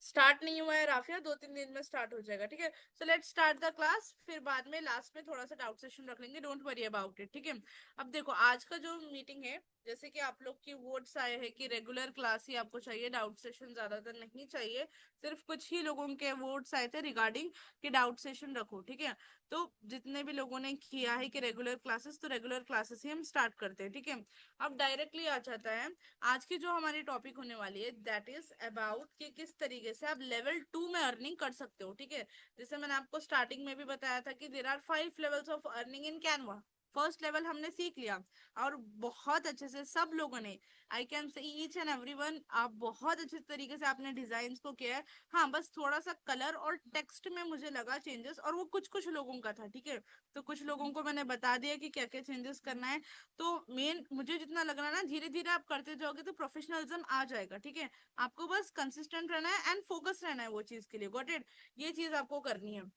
Start नहीं हुआ है राफिया, 2-3 दिन में स्टार्ट हो जाएगा, ठीक है। So let's start the class, फिर बाद में लास्ट में थोड़ा सा डाउट सेशन रख लेंगे, डोंट वरी अबाउट इट, ठीक है। अब देखो आज का जो मीटिंग है, जैसे कि आप लोग की वोट्स आए हैं कि रेगुलर क्लास ही आपको चाहिए, डाउट सेशन ज्यादातर नहीं चाहिए। सिर्फ कुछ ही लोगों के वोट्स आए थे रिगार्डिंग कि डाउट सेशन रखो, ठीक है। तो जितने भी लोगों ने किया है कि रेगुलर क्लासेस, तो रेगुलर क्लासेस ही हम स्टार्ट करते हैं, ठीक है। अब डायरेक्टली आ जाता है आज की जो हमारी टॉपिक होने वाली है, दैट इज अबाउट कि किस तरीके से आप लेवल 2 में अर्निंग कर सकते हो, ठीक है। जैसे मैंने आपको स्टार्टिंग में भी बताया था कि there are 5 levels of earning in Canva. First level हमने सीख लिया, और बहुत अच्छे से सब लोगों ने, आई कैन से ईच एंड एवरीवन, आप बहुत अच्छे तरीके से आपने डिजाइन को किया है। हाँ, बस थोड़ा सा कलर और टेक्स्ट में मुझे लगा चेंजेस, और वो कुछ कुछ लोगों का था, ठीक है। तो कुछ लोगों को मैंने बता दिया कि क्या क्या चेंजेस करना है। तो मेन मुझे जितना लग रहा है ना, धीरे धीरे आप करते जाओगे तो प्रोफेशनलिज्म आ जाएगा, ठीक है। आपको बस कंसिस्टेंट रहना है एंड फोकस रहना है वो चीज के लिए, गॉट इट। ये चीज आपको करनी है।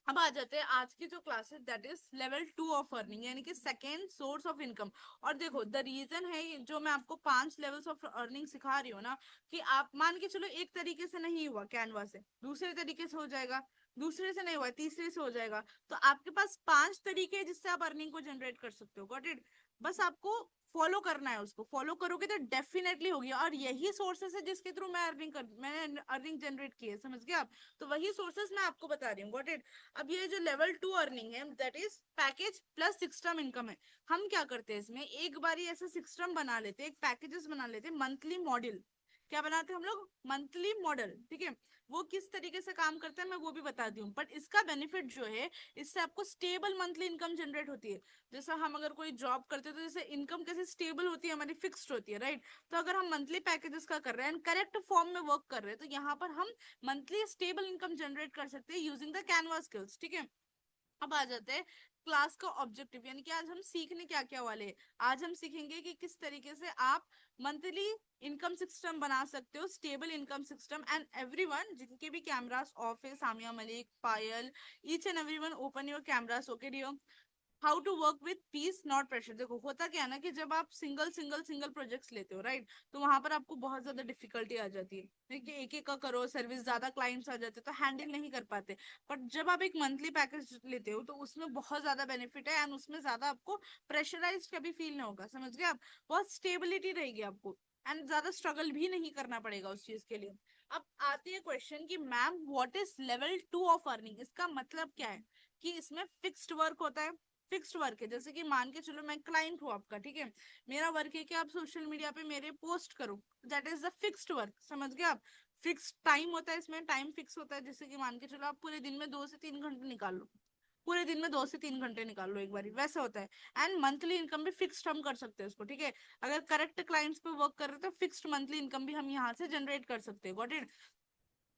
अब आ जाते हैं आज की जो classes, that is level 2 of earning, यानी कि सेकेंड सोर्स ऑफ इनकम। और देखो द रीजन है जो मैं आपको 5 लेवल्स ऑफ अर्निंग सिखा रही हूँ ना, कि आप मान के चलो एक तरीके से नहीं हुआ कैनवा से, दूसरे तरीके से हो जाएगा, दूसरे से नहीं हुआ तीसरे से हो जाएगा। तो आपके पास 5 तरीके हैं जिससे आप अर्निंग को जनरेट कर सकते हो, गॉट इट। बस आपको फॉलो करना है, उसको फॉलो करोगे तो डेफिनेटली होगी। और यही सोर्सेस है जिसके थ्रू मैंने अर्निंग जनरेट की है, समझ गए आप। तो वही सोर्सेस मैं आपको बता रही हूँ, गॉट इट। अब ये जो लेवल 2 अर्निंग है, that is package plus six term income है। हम क्या करते हैं इसमें, एक बारी ऐसे सिक्स टर्म बना लेते हैं, एक पैकेजेस बना लेते हैं, मंथली मॉडल। क्या बनाते हैं हम लोग, मंथली मॉडल, ठीक है। वो किस तरीके से काम करता है मैं वो भी बताती हूँ, बट इसका बेनिफिट जो है, इससे आपको स्टेबल मंथली इनकम जनरेट होती है। जैसा हम अगर कोई जॉब करते हैं तो जैसे इनकम कैसे स्टेबल होती है, हमारी फिक्स्ड होती है, राइट। तो अगर हम मंथली पैकेजेस का कर रहे हैं, करेक्ट फॉर्म में वर्क कर रहे हैं, तो यहाँ पर हम मंथली स्टेबल इनकम जनरेट कर सकते हैं यूजिंग द कैनवा स्किल्स, ठीक है। अब आ जाते हैं क्लास का ऑब्जेक्टिव, यानी कि आज हम सीखने क्या क्या वाले हैं। आज हम सीखेंगे कि किस तरीके से आप मंथली इनकम सिस्टम बना सकते हो, stable income system. And everyone जिनके भी कैमरास ऑफ है, Samia Malik, Payal, each and everyone open your cameras, okay dear. How to work with peace not pressure. देखो होता क्या है ना, कि जब आप सिंगल सिंगल सिंगल प्रोजेक्ट्स लेते हो, राइट, तो वहां पर आपको बहुत ज्यादा डिफिकल्टी आ जाती है, देखिए एक एक का करो, सर्विस ज्यादा क्लाइंट्स आ जाते हैं तो हैंडल नहीं कर पाते। बट जब आप एक मंथली पैकेज लेते हो तो उसमें बहुत ज्यादा बेनिफिट है, एंड उसमें ज्यादा आपको प्रेशराइज कभी फील नहीं होगा, समझ गए आप। बहुत स्टेबिलिटी रहेगी आपको, एंड ज्यादा स्ट्रगल भी नहीं करना पड़ेगा उस चीज के लिए। अब आती है क्वेश्चन कि ma'am what is level 2 of earning, इसका मतलब क्या है। कि इसमें फिक्स्ड वर्क होता है। फिक्स्ड वर्क है, जैसे कि मान के चलो मैं क्लाइंट हूँ आपका, ठीक है। मेरा वर्क है कि आप सोशल मीडिया पे मेरे पोस्ट करो, that is the fixed work, समझ गए आप। फिक्स टाइम होता है, इसमें टाइम फिक्स होता है, जैसे कि मान के चलो आप पूरे दिन में 2 से 3 घंटे निकाल लो, पूरे दिन में 2 से 3 घंटे निकाल लो एक बार, वैसा होता है। एंड मंथली इनकम भी फिक्स्ड हम कर सकते हैं उसको, ठीक है। अगर करेक्ट क्लाइंट्स पे वर्क कर रहे हैं तो फिक्स्ड मंथली इनकम भी हम यहाँ से जनरेट कर सकते हैं, गॉट इट।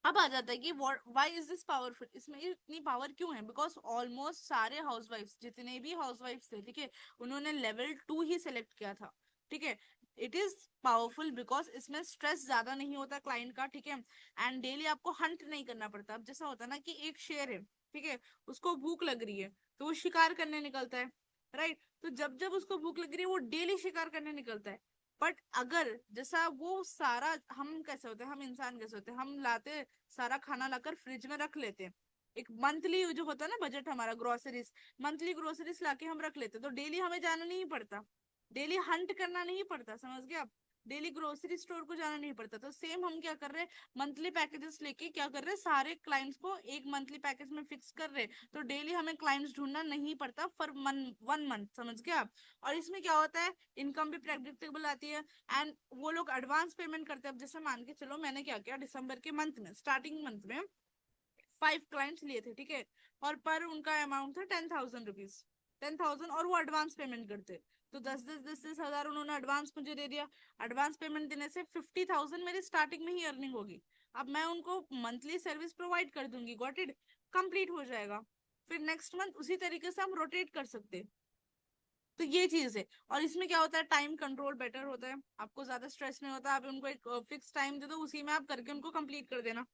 अब आ जाता है कि व्हाई इज दिस पावरफुल, इसमें इतनी पावर क्यों है, बिकॉज ऑलमोस्ट सारे हाउसवाइफ्स, जितने भी हाउसवाइफ्स थे, ठीक है, उन्होंने लेवल 2 ही सिलेक्ट किया था, ठीक है। इट इज पावरफुल बिकॉज इसमें स्ट्रेस ज्यादा नहीं होता क्लाइंट का, ठीक है। एंड डेली आपको हंट नहीं करना पड़ता। अब जैसा होता है ना कि एक शेर है, ठीक है, उसको भूख लग रही है तो वो शिकार करने निकलता है, राइट। तो जब जब उसको भूख लग रही है वो डेली शिकार करने निकलता है। बट अगर जैसा वो सारा, हम कैसे होते हैं, हम इंसान कैसे होते हैं, हम लाते सारा खाना लाकर फ्रिज में रख लेते हैं। एक मंथली जो होता है ना बजट हमारा, ग्रोसरीज, मंथली ग्रोसरीज लाके हम रख लेते हैं, तो डेली हमें जाना नहीं पड़ता, डेली हंट करना नहीं पड़ता, समझ गए आप। डेली ग्रोसरी स्टोर को जाना नहीं पड़ता। तो सेम हम क्या कर रहे हैं, मंथली पैकेजेस लेके क्या कर रहे हैं, सारे क्लाइंट्स को एक मंथली पैकेज में फिक्स कर रहे हैं, तो डेली हमें क्लाइंट्स ढूंढना नहीं पड़ता फॉर 1 मंथ, समझ गए आप। और इसमें क्या होता है, इनकम भी प्रेडिक्टेबल आती है। एंड वो लोग एडवांस पेमेंट करते हैं। अब जैसे मान के चलो मैंने क्या किया, दिसंबर के मंथ में, स्टार्टिंग मंथ में 5 क्लाइंट्स लिए थे, ठीक है। और पर उनका अमाउंट था 10,000 रुपीज, 10,000, और वो एडवांस पेमेंट करते। तो 10,000 उन्होंने एडवांस मुझे दे दिया। एडवांस पेमेंट देने से 50,000 मेरी स्टार्टिंग में ही अर्निंग होगी। अब मैं उनको मंथली सर्विस प्रोवाइड कर दूंगी, गॉट इट, कंप्लीट हो जाएगा। फिर नेक्स्ट मंथ उसी तरीके से हम रोटेट कर सकते हैं। तो ये चीज है। और इसमें क्या होता है, टाइम कंट्रोल बेटर होता है, आपको ज्यादा स्ट्रेस नहीं होता, आप उनको एक फिक्स टाइम दे दो, उसी में आप करके उनको कंप्लीट कर देना,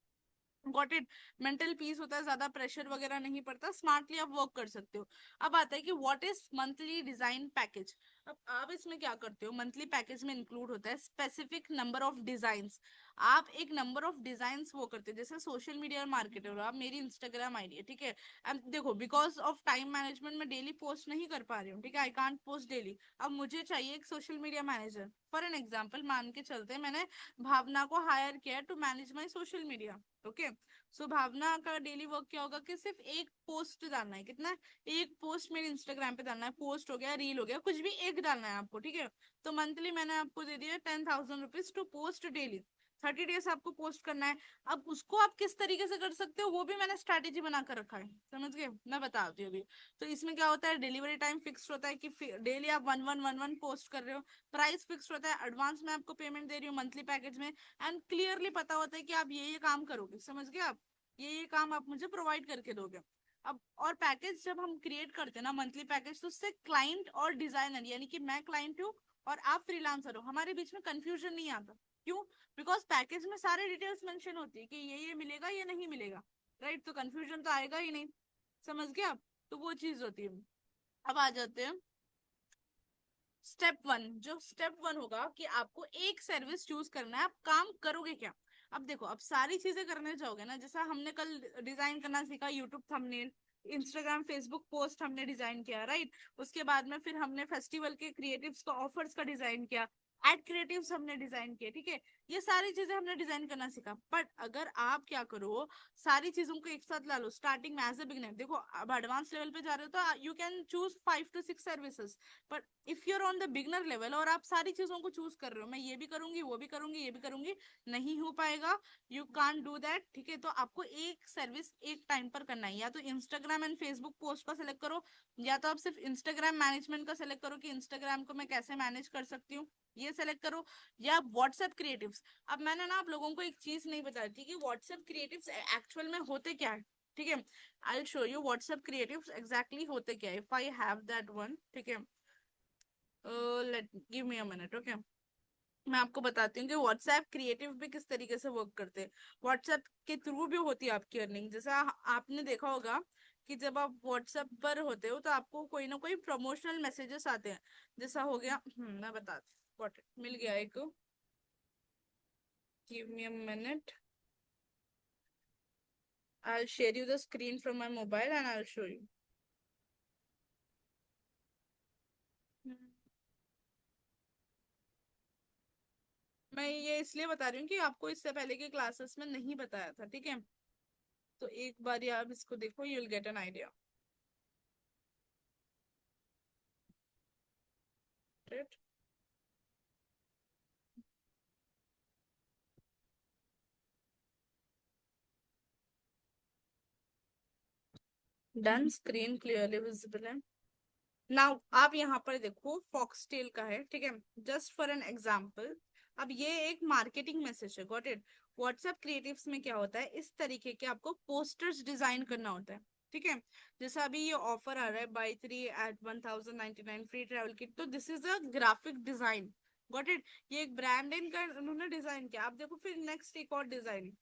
गॉट इट। मेंटल पीस होता है, ज्यादा प्रेशर वगैरह नहीं पड़ता, स्मार्टली आप वर्क कर सकते हो। अब आता है कि what is monthly design package. अब आप इसमें क्या करते हो, मंथली पैकेज में इंक्लूड होता है स्पेसिफिक नंबर ऑफ डिजाइन्स। आप एक नंबर ऑफ डिजाइन्स वो करते हो, जैसे सोशल मीडिया मार्केटर हो आप, मेरी इंस्टाग्राम आईडी है, ठीक है। अब देखो बिकॉज ऑफ टाइम मैनेजमेंट मैं डेली पोस्ट नहीं कर पा रही हूँ, ठीक है, आई कांट पोस्ट डेली। अब मुझे चाहिए एक social media manager, for an example मान के चलते हैं मैंने भावना को हायर किया to manage my social media. Okay, so Bhavna का डेली वर्क क्या होगा कि सिर्फ एक पोस्ट डालना है, कितना, एक पोस्ट मेरे इंस्टाग्राम पे डालना है, पोस्ट हो गया रील हो गया कुछ भी एक डालना है आपको, ठीक है। तो मंथली मैंने आपको दे दिया 10,000 rupees to post daily, 30 days आपको पोस्ट करना है। अब उसको आप किस तरीके से कर सकते हो वो भी मैंने स्ट्रैटेजी बना कर रखा है, समझ गए, मैं बताती हूँ अभी। तो इसमें क्या होता है, डिलीवरी टाइम फिक्स होता है कि डेली आप one one one one post कर रहे हो, प्राइस फिक्स होता है, एडवांस में आपको पेमेंट दे रही हूँ मंथली पैकेज में, एंड क्लियरली पता होता है कि आप ये काम करोगे, समझ गए आप, ये काम आप मुझे प्रोवाइड करके दोगे। अब और पैकेज जब हम क्रिएट करते हैं ना मंथली पैकेज, तो उससे क्लाइंट और डिजाइनर यानी कि मैं क्लाइंट हूँ और आप फ्रीलांसर हो, हमारे बीच में कंफ्यूजन नहीं आता। क्यों? बिकॉज पैकेज में सारे डिटेल्स मेंशन होती है कि ये मिलेगा ये नहीं मिलेगा, राइट, तो कंफ्यूजन तो आएगा ही नहीं, समझ गए आप। तो वो चीज होती है। अब आ जाते हैं स्टेप वन। जो स्टेप वन होगा कि आपको एक सर्विस चूज करना है, आप काम करोगे क्या। अब देखो, अब सारी चीजें करने जाओगे ना, जैसा हमने कल डिजाइन करना सीखा, YouTube thumbnail, Instagram Facebook post हमने डिजाइन किया, राइट। उसके बाद में फिर हमने फेस्टिवल के क्रिएटिव्स का ऑफर्स का डिजाइन किया, एड क्रिएटिव्स हमने डिजाइन किए, ठीक है। ये सारी चीजें हमने डिजाइन करना सीखा। बट अगर आप क्या करो, सारी चीजों को एक साथ ला लो स्टार्टिंग में एज ए बिगिनर, देखो अब एडवांस लेवल पे जा रहे हो तो you can choose 5 to 6 services. But if you're on the beginner level और आप सारी चीजों को चूज कर रहे हो, मैं ये भी करूंगी वो भी करूंगी ये भी करूंगी, नहीं हो पाएगा, यू कांट डू दैट, ठीक है। तो आपको एक सर्विस एक टाइम पर करना है, या तो इंस्टाग्राम एंड फेसबुक पोस्ट का सिलेक्ट करो, या तो आप सिर्फ इंस्टाग्राम मैनेजमेंट का सिलेक्ट करो कि इंस्टाग्राम को मैं कैसे मैनेज कर सकती हूँ, ये सेलेक्ट करो, या व्हाट्सएप क्रिएटिव्स। अब मैंने ना आप लोगों को एक चीज नहीं बताई थी कि व्हाट्सएप क्रिएटिव्स एक्चुअल में होते क्या है, ठीक है। I show you WhatsApp creatives exactly होते क्या है, if I have that one, ठीक है। Let give me a minute, okay. मैं आपको बताती हूँ कि व्हाट्सएप क्रिएटिव भी किस तरीके से वर्क करते हैं। व्हाट्सएप के थ्रू भी होती है आपकी अर्निंग, जैसा आपने देखा होगा कि जब आप व्हाट्सएप पर होते हो तो आपको कोई ना कोई प्रमोशनल मैसेजेस आते हैं, जैसा हो गया, मैं बताती हूँ, मिल गया एक, give me a minute, I share you the screen from my mobile and I show you. मैं ये इसलिए बता रही हूँ कि आपको इससे पहले के क्लासेस में नहीं बताया था, ठीक है। तो एक बार आप इसको देखो, you will get an idea. Done, screen clearly visible है। नाउ आप यहाँ पर देखो फॉक्सटेल का है, ठीक है, जस्ट फॉर एन एग्जाम्पल। अब ये एक मार्केटिंग मैसेज है, गॉट इट। व्हाट्सएप क्रिएटिव्स में क्या होता है, इस तरीके के आपको पोस्टर्स डिजाइन करना होता है, ठीक है। जैसा अभी ये ऑफर आ रहा है buy 3 at 1099 free travel kit, तो this is a graphic design, got it. ये एक ब्रांड इनका उन्होंने डिजाइन किया। आप देखो फिर नेक्स्ट एक और डिजाइन,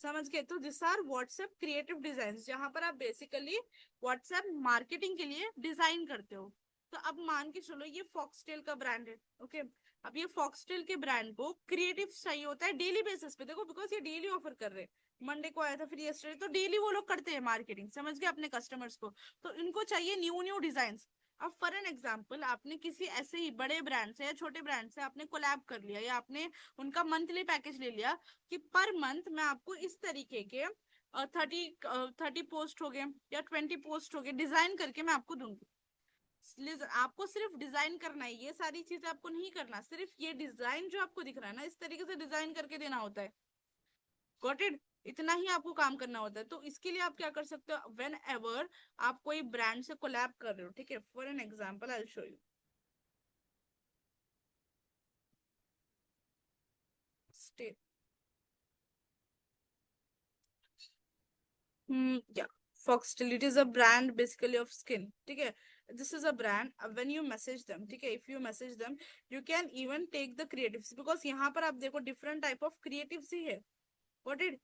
समझ गए। तो this are WhatsApp creative design, जहां पर आप बेसिकली व्हाट्सएप मार्केटिंग के लिए डिजाइन करते हो। तो अब मान के चलो ये फॉक्सटेल का ब्रांड है, ओके। अब ये फॉक्सटेल के ब्रांड को क्रिएटिव चाहिए होता है डेली बेसिस पे, देखो बिकॉज ये डेली ऑफर कर रहे हैं, मंडे को आया था फिर यस्टरडे, तो डेली वो लोग करते हैं मार्केटिंग, समझ गए, अपने कस्टमर्स को। तो इनको चाहिए न्यू न्यू डिजाइन। अब फॉर एन एग्जाम्पल आपने किसी ऐसे ही बड़े ब्रांड से या छोटे ब्रांड से आपने कोलैब कर लिया, या आपने उनका मंथली पैकेज ले लिया कि पर मंथ मैं आपको इस तरीके के 30 पोस्ट हो गए या 20 पोस्ट हो गए डिजाइन करके मैं आपको दूंगी। आपको सिर्फ डिजाइन करना है, ये सारी चीजें आपको नहीं करना, सिर्फ ये डिजाइन जो आपको दिख रहा है ना इस तरीके से डिजाइन करके देना होता है, गॉट इट। इतना ही आपको काम करना होता है। तो इसके लिए आप क्या कर सकते हो, वेन एवर आप कोई ब्रांड से कोलैब कर रहे हो, ठीक है, for an example I show you, stay, yeah, Foxtel, it is a brand basically of skin, ठीक है। This is a brand, when you message them, ठीक है, if you message them you can even take the creatives, because यहाँ पर आप देखो different type of creatives ही है, got it।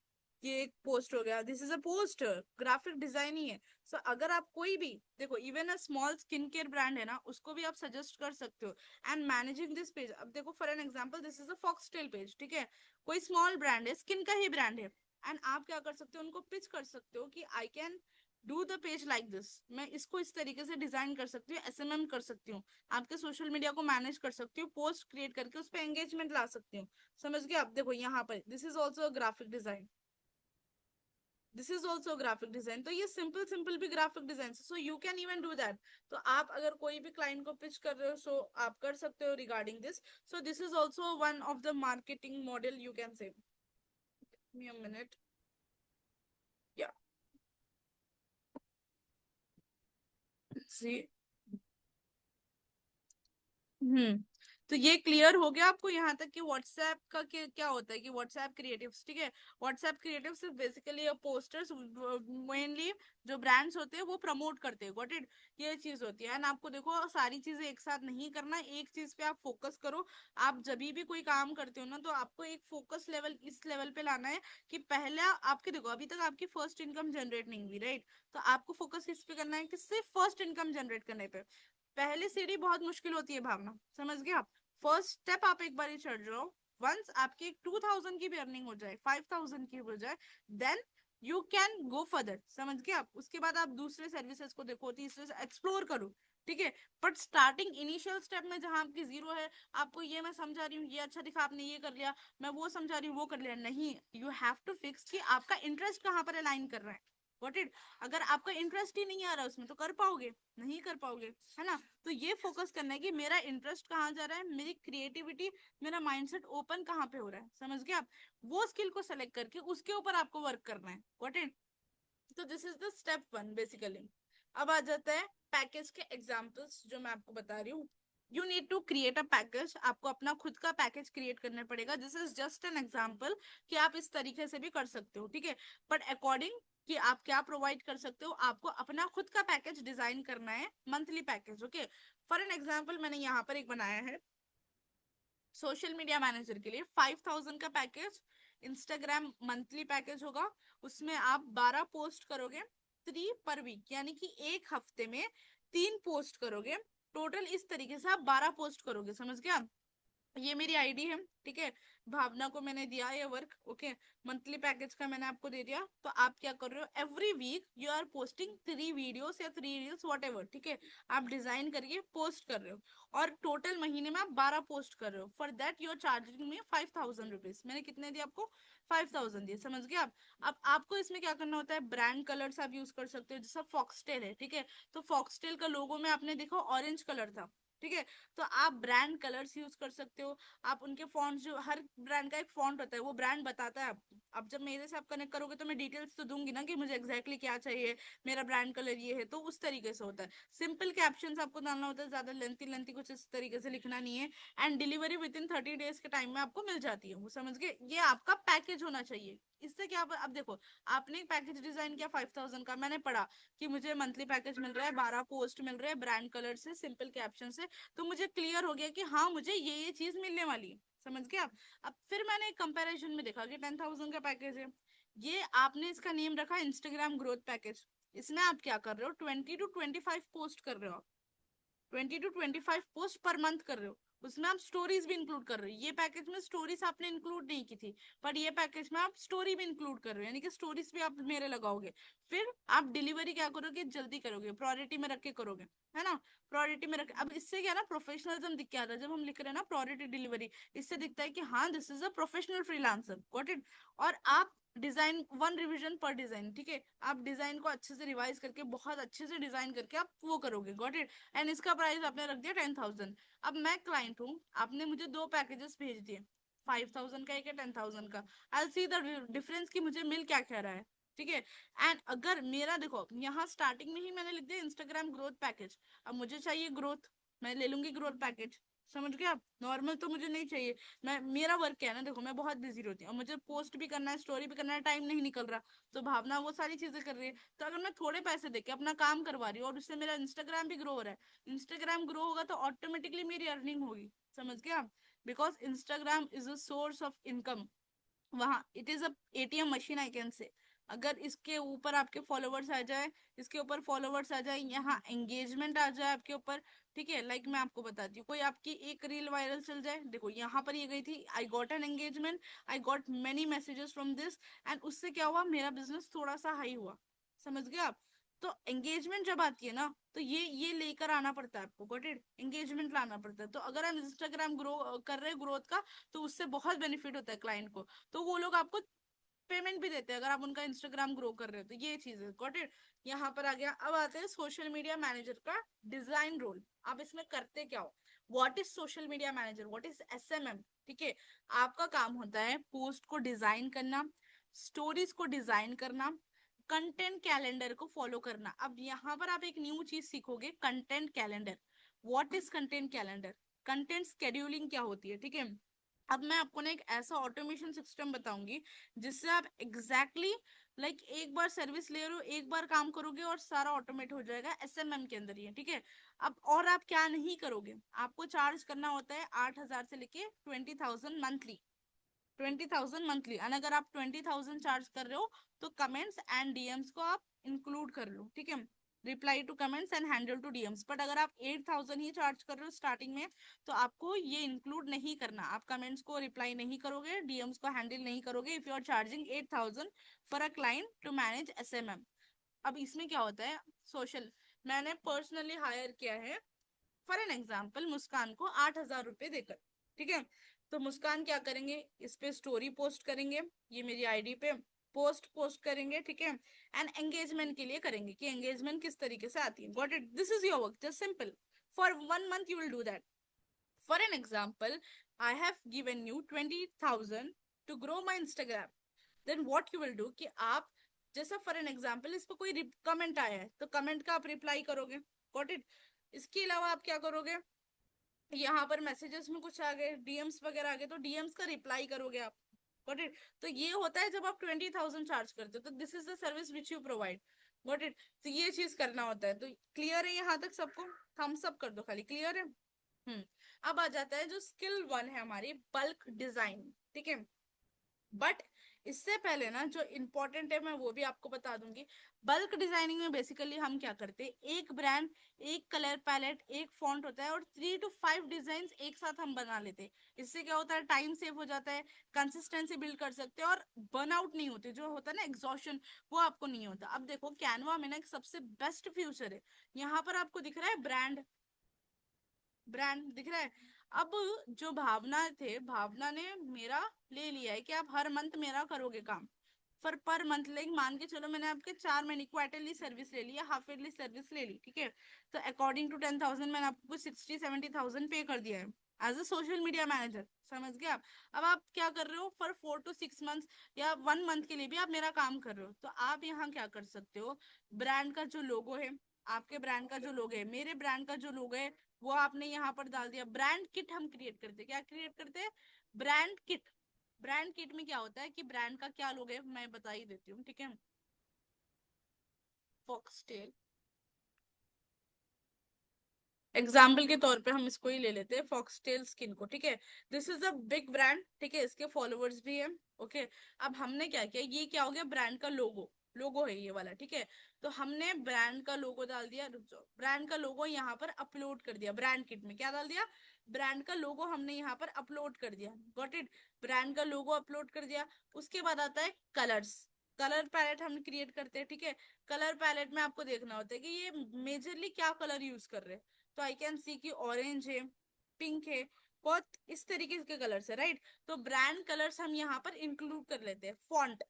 ये एक पोस्ट हो गया, this is a post, graphic design ही है। सो अगर आप कोई भी देखो, even a small skin care brand है ना, उसको भी आप सजेस्ट कर सकते हो। एंड मैनेजिंग दिस पेज, अब देखो for an example this is a foxtail page, ठीक है, कोई स्मॉल ब्रांड है, स्किन का ही ब्रांड है, एंड आप क्या कर सकते हो, उनको पिच कर सकते हो कि I can do the page like this, मैं इसको इस तरीके से डिजाइन कर सकती हूँ, एसएमएम कर सकती हूँ, आपके सोशल मीडिया को मैनेज कर सकती हूँ, पोस्ट क्रिएट करके उस पर एंगेजमेंट ला सकती हूँ। समझ गए आप? देखो यहाँ पर this is also graphic design, this is also graphic design. तो ये सिंपल सिंपल भी graphic design, so you can even do that. तो आप अगर कोई भी क्लाइंट को पिच कर रहे हो, सो आप कर सकते हो regarding this. So this is also one of the marketing model you can say. Me a minute. या सी। हम्म। तो ये क्लियर हो गया आपको यहाँ तक कि व्हाट्सएप का क्या होता है, कि व्हाट्सएप क्रिएटिव्स, ठीक है, WhatsApp creatives basically posters mainly जो ब्रांड्स होते हैं वो प्रमोट करते हैं, गॉट इट, ये चीज होती है। एंड आपको देखो सारी चीजें एक साथ नहीं करना, एक चीज पे आप फोकस करो। आप जब भी कोई काम करते हो ना, तो आपको एक फोकस लेवल इस लेवल पे लाना है कि पहला आपके देखो अभी तक आपकी फर्स्ट इनकम जनरेट नहीं हुई, राइट? तो आपको फोकस किस पे करना है, कि सिर्फ फर्स्ट इनकम जनरेट करने पे। पहली सीढ़ी बहुत मुश्किल होती है भावना, समझ गए आप? फर्स्ट स्टेप आप एक बार ही चढ़ जाओ, वंस आपकी 2000 की भी अर्निंग हो जाए, 5000 की हो जाए, then you can go further. समझ गए आप? उसके बाद आप दूसरे सर्विसेज को देखो, तीसरे से एक्सप्लोर करो, ठीक है। बट स्टार्टिंग इनिशियल स्टेप में जहां आपकी जीरो है, आपको ये मैं समझा रही हूँ, ये अच्छा दिखा, आपने ये कर लिया, मैं वो समझा रही हूँ, वो कर लिया, नहीं, यू हैव टू फिक्स कि आपका इंटरेस्ट कहाँ पर अलाइन कर रहा है, गॉट इट? अगर आपका इंटरेस्ट ही नहीं आ रहा उसमें, तो कर पाओगे? नहीं कर पाओगे, है ना? तो ये फोकस करना है कि मेरा इंटरेस्ट कहाँ जा रहा है, मेरी क्रिएटिविटी, मेरा माइंडसेट ओपन कहाँ पे हो रहा है, समझ गए आप? वो स्किल को सेलेक्ट करके उसके ऊपर आपको वर्क करना है, गॉट इट? तो this is the step one basically. अब आ जाता है पैकेज के एग्जाम्पल्स जो मैं आपको बता रही हूँ। You need to create a package, आपको अपना खुद का पैकेज क्रिएट करना पड़ेगा। This is just an example कि आप इस तरीके से भी कर सकते हो, ठीक है, बट अकॉर्डिंग कि आप क्या प्रोवाइड कर सकते हो, आपको अपना खुद का पैकेज डिजाइन करना है, monthly package, okay. For an example मैंने यहाँ पर एक बनाया है सोशल मीडिया मैनेजर के लिए 5000 का पैकेज, इंस्टाग्राम मंथली पैकेज होगा। उसमें आप 12 पोस्ट करोगे, 3 पर वीक, यानी कि एक हफ्ते में 3 पोस्ट करोगे। टोटल इस तरीके से आप 12 पोस्ट करोगे, समझ गए आप? ये मेरी आईडी है, ठीक है, भावना को मैंने दिया ये वर्क, ओके, मंथली पैकेज का मैंने आपको दे दिया। तो आप क्या कर रहे हो, every week you are posting 3 videos या 3 रील्स वॉट एवर, ठीक है, आप डिजाइन करके पोस्ट कर रहे हो, और टोटल महीने में आप 12 पोस्ट कर रहे हो। For that you are charging me 5000 rupees. मैंने कितने दिए आपको? 5000 दिए, समझ गए आप? अब आपको इसमें क्या करना होता है, ब्रांड कलर्स आप यूज कर सकते हो, जैसा फॉक्सटेल है, ठीक है, तो फॉक्सटेल का लोगो में आपने देखा ऑरेंज कलर था, ठीक है, तो आप ब्रांड कलर्स यूज कर सकते हो। आप उनके फॉन्ट, जो हर ब्रांड का एक फॉन्ट होता है, वो ब्रांड बताता है आपको। अब जब मेरे से आप कनेक्ट करोगे तो मैं डिटेल्स तो दूंगी ना कि मुझे एग्जैक्टली क्या चाहिए, मेरा ब्रांड कलर ये है, तो उस तरीके से होता है। सिंपल कैप्शन आपको डालना होता है, ज्यादा लेंथी लेंथी कुछ इस तरीके से लिखना नहीं है। And delivery with in 30 days के टाइम में आपको मिल जाती है, वो समझ गए? ये आपका पैकेज होना चाहिए। इससे क्या, अब देखो, आपने एक पैकेज डिजाइन किया 5000 का, मैंने पढ़ा कि मुझे मंथली पैकेज मिल रहा है, 12 पोस्ट मिल रहे हैं ब्रांड कलर से, सिंपल कैप्शन से, तो मुझे क्लियर हो गया कि हाँ मुझे ये चीज मिलने वाली है, समझ गए आप? अब फिर मैंने एक कंपैरिजन में देखा कि 10,000 का पैकेज है, ये आपने इसका नेम रखा इंस्टाग्राम ग्रोथ पैकेज। इसमें आप क्या कर रहे हो, 20 to 25 पोस्ट कर रहे हो, 20 to 25 पोस्ट पर मंथ कर रहे हो। उसमें आप स्टोरीज भी इंक्लूड कर रहे हो, ये पैकेज में स्टोरीज आपने इंक्लूड नहीं की थी, पर ये पैकेज में आप स्टोरी भी इंक्लूड कर रहे हो, यानी कि स्टोरीज भी आप मेरे लगाओगे। फिर आप डिलीवरी क्या करोगे, जल्दी करोगे, प्रायोरिटी में रख के करोगे, है ना? प्रायोरिटी में रख, अब इससे क्या ना, प्रोफेशनलिज्म दिख के आता है जब हम लिख रहे हैं ना प्रायोरिटी डिलीवरी। इससे दिखता है कि हाँ this is a professional freelancer, got it? और आप डिजाइन 1 रिवीजन पर डिजाइन, ठीक है, आप डिजाइन को अच्छे से रिवाइज करके बहुत अच्छे से डिजाइन करके आप वो करोगे, गॉट इट? एंड इसका प्राइस आपने रख दिया 10,000। अब मैं क्लाइंट हूँ, आपने मुझे 2 पैकेजेस भेज दिए, 5000 का एक है, 10,000 का। आई सी द डिफरेंस कि मुझे मिल क्या क्या रहा है, ठीक है। एंड अगर मेरा देखो यहाँ स्टार्टिंग में ही मैंने लिख दिया इंस्टाग्राम ग्रोथ पैकेज, अब मुझे चाहिए ग्रोथ, मैं ले लूंगी ग्रोथ पैकेज, समझ गए आप? नॉर्मल तो मुझे नहीं चाहिए। मैं, मेरा वर्क क्या है ना, देखो मैं बहुत बिजी रहती हूँ और मुझे पोस्ट भी करना है, स्टोरी भी करना है, टाइम नहीं निकल रहा। तो भावना वो सारी चीजें कर रही है, तो अगर मैं थोड़े पैसे देके अपना काम करवा रही हूँ और उससे मेरा इंस्टाग्राम भी ग्रो हो रहा है, इंस्टाग्राम ग्रो होगा तो ऑटोमेटिकली मेरी अर्निंग होगी, समझ गए आप? Because Instagram is a source of income, वहां it is a ATM machine I can say. अगर इसके ऊपर आपके फॉलोवर्स आ जाए, इसके ऊपर फॉलोवर्स आ जाए, यहाँ एंगेजमेंट आ जाए आपके ऊपर, ठीक है। लाइक मैं आपको बताती हूँ, कोई आपकी एक रील वायरल चल जाए, देखो यहाँ पर ये गई थी, I got an engagement, I got many messages from this, and उससे क्या हुआ, मेरा बिजनेस थोड़ा सा हाई हुआ। समझ गए आप? तो एंगेजमेंट जब आती है ना, तो ये लेकर आना पड़ता है आपको, गॉट इट, एंगेजमेंट लाना पड़ता है। तो अगर हम इंस्टाग्राम ग्रो कर रहे हैं ग्रोथ का, तो उससे बहुत बेनिफिट होता है क्लाइंट को। तो वो लोग आपको पेमेंट भी देते हैं अगर आप उनका इंस्टाग्राम ग्रो कर रहे हो, तो ये चीज है, गॉट इट। यहाँ पर आ गया। अब आते हैं सोशल मीडिया मैनेजर का डिजाइन रोल। आप इसमें करते क्या हो? What is social media manager, what is SMM? ठीक है, आपका काम होता है पोस्ट को डिजाइन करना, स्टोरीज को डिजाइन करना, कंटेंट कैलेंडर को फॉलो करना। अब यहाँ पर आप एक न्यू चीज सीखोगे, content calendar. What is content calendar? Content scheduling क्या होती है, ठीक है। अब मैं आपको ना एक ऐसा ऑटोमेशन सिस्टम बताऊंगी जिससे आप एग्जैक्टली लाइक एक बार सर्विस ले रहे हो, एक बार काम करोगे और सारा ऑटोमेट हो जाएगा एसएमएम के अंदर ही है, ठीक है। अब और आप क्या नहीं करोगे, आपको चार्ज करना होता है 8,000 से लेके 20,000 मंथली। 20,000 मंथली, एंड अगर आप 20,000 चार्ज कर रहे हो तो कमेंट्स एंड डीएम्स को आप इंक्लूड कर लो, ठीक है। Reply to comments and handle to DMs. But अगर आप 8,000 ही चार्ज कर रहे हो स्टार्टिंग में, तो आपको ये इंक्लूड नहीं करना, आप कमेंट्स को रिप्लाई नहीं करोगे, डीएम्स को हैंडल नहीं करोगे, if you are charging 8,000 for a client to manage SMM. अब इसमें क्या होता है, सोशल, मैंने पर्सनली हायर किया है फॉर एन एग्जाम्पल मुस्कान को 8,000 रुपए देकर, ठीक है। तो मुस्कान क्या करेंगे, इस पे स्टोरी पोस्ट करेंगे, ये मेरी आईडी पे पोस्ट पोस्ट करेंगे, ठीक है। एंड एंगेजमेंट के लिए करेंगे कि एंगेजमेंट किस तरीके से आती है, got it, this is your work, just simple. For 1 month you will do that. For an example, I have given you 20,000 to grow my Instagram. Then what you will do कि आप, जैसा for an example इस पर कोई comment आया है तो comment का आप रिप्लाई करोगे, गॉट इट। इसके अलावा आप क्या करोगे, यहाँ पर मैसेजेस में कुछ आ गए, डीएम्स वगैरह आ गए, तो डीएम्स का रिप्लाई करोगे आप, गॉट इट। तो ये होता है जब आप 20,000 चार्ज करते हो, तो this is the service which you provide, got it. तो ये चीज करना होता है। तो क्लियर है यहाँ तक सबको? थम्स अप कर दो खाली, क्लियर है। अब आ जाता है जो स्किल वन है हमारी, बल्क डिजाइन, ठीक है। बट इससे पहले ना जो इम्पोर्टेंट है मैं वो भी आपको बता दूंगी। बल्क डिजाइनिंग में बेसिकली हम क्या करते हैं, एक ब्रांड, एक कलर पैलेट, एक फॉन्ट होता है, और 3 to 5 डिजाइन एक साथ हम बना लेते हैं। इससे क्या होता है, टाइम सेव हो जाता है, कंसिस्टेंसी बिल्ड कर सकते हैं, और बर्नआउट नहीं होते, जो होता है ना एग्जॉशन, वो आपको नहीं होता। अब देखो कैनवा में ना एक सबसे बेस्ट फ्यूचर है, यहाँ पर आपको दिख रहा है ब्रांड, ब्रांड दिख रहा है। अब जो भावना थे, भावना ने मेरा ले लिया है कि आप हर मंथ मेरा करोगे काम, पर मंथ, लाइक मान के चलो मैंने आपके 4 महीने की क्वार्टरली सर्विस ले ली या हाफ ईयरली सर्विस ले ली, ठीक है। तो अकॉर्डिंग टू 10,000 मैंने आपको 60-70,000 पे कर दिया है as a social media manager, समझ गए आप। अब आप क्या कर रहे हो, फॉर 4 to 6 मंथ या 1 मंथ के लिए भी आप मेरा काम कर रहे हो, तो आप यहाँ क्या कर सकते हो, ब्रांड का जो लोगो है, आपके ब्रांड का जो लोगो है, मेरे ब्रांड का जो लोगो है, वो आपने यहाँ पर डाल दिया। ब्रांड किट हम क्रिएट करते हैं, क्या क्रिएट करते हैं, ब्रांड किट। ब्रांड किट में क्या होता है कि ब्रांड का क्या लोगो है मैं बता ही देती हूँ, ठीक है। फॉक्सटेल, एग्जाम्पल के तौर पे हम इसको ही ले लेते हैं, फॉक्सटेल स्किन को, ठीक है। This is a big brand, ठीक है, इसके फॉलोअर्स भी है, ओके। अब हमने क्या किया, ये क्या हो गया, ब्रांड का लोगो, लोगो है ये वाला, ठीक है। तो हमने ब्रांड का लोगो डाल दिया, रुक जाओ, ब्रांड का लोगो यहाँ पर अपलोड कर दिया, ब्रांड किट में क्या डाल दिया, ब्रांड का लोगो हमने यहाँ पर अपलोड कर दिया, गॉट इट। ब्रांड का लोगो अपलोड कर दिया। उसके बाद आता है कलर्स, कलर पैलेट हम क्रिएट करते हैं, ठीक है। कलर पैलेट में आपको देखना होता है कि ये मेजरली क्या कलर यूज कर रहे हैं। तो आई कैन सी कि ऑरेंज है, पिंक है, बहुत इस तरीके के कलर्स है, राइट। तो ब्रांड कलर्स हम यहाँ पर इंक्लूड कर लेते हैं। फॉन्ट,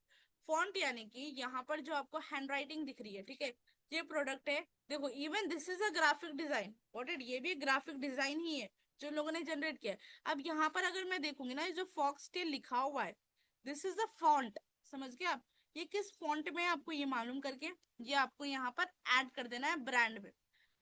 फॉन्ट यानी कि यहाँ पर जो आपको हैंड राइटिंग दिख रही है, ठीक है, ये प्रोडक्ट है, देखो even this is a graphic design, what it, ये भी ग्राफिक डिजाइन ही है जो लोगों ने जनरेट किया है। अब यहाँ पर अगर मैं देखूंगी ना, ये जो फॉक्सटेल लिखा हुआ है, दिस इज द फॉन्ट, समझ गए आप। ये किस फॉन्ट में है आपको ये मालूम करके, ये आपको यहाँ पर ऐड कर देना है ब्रांड में।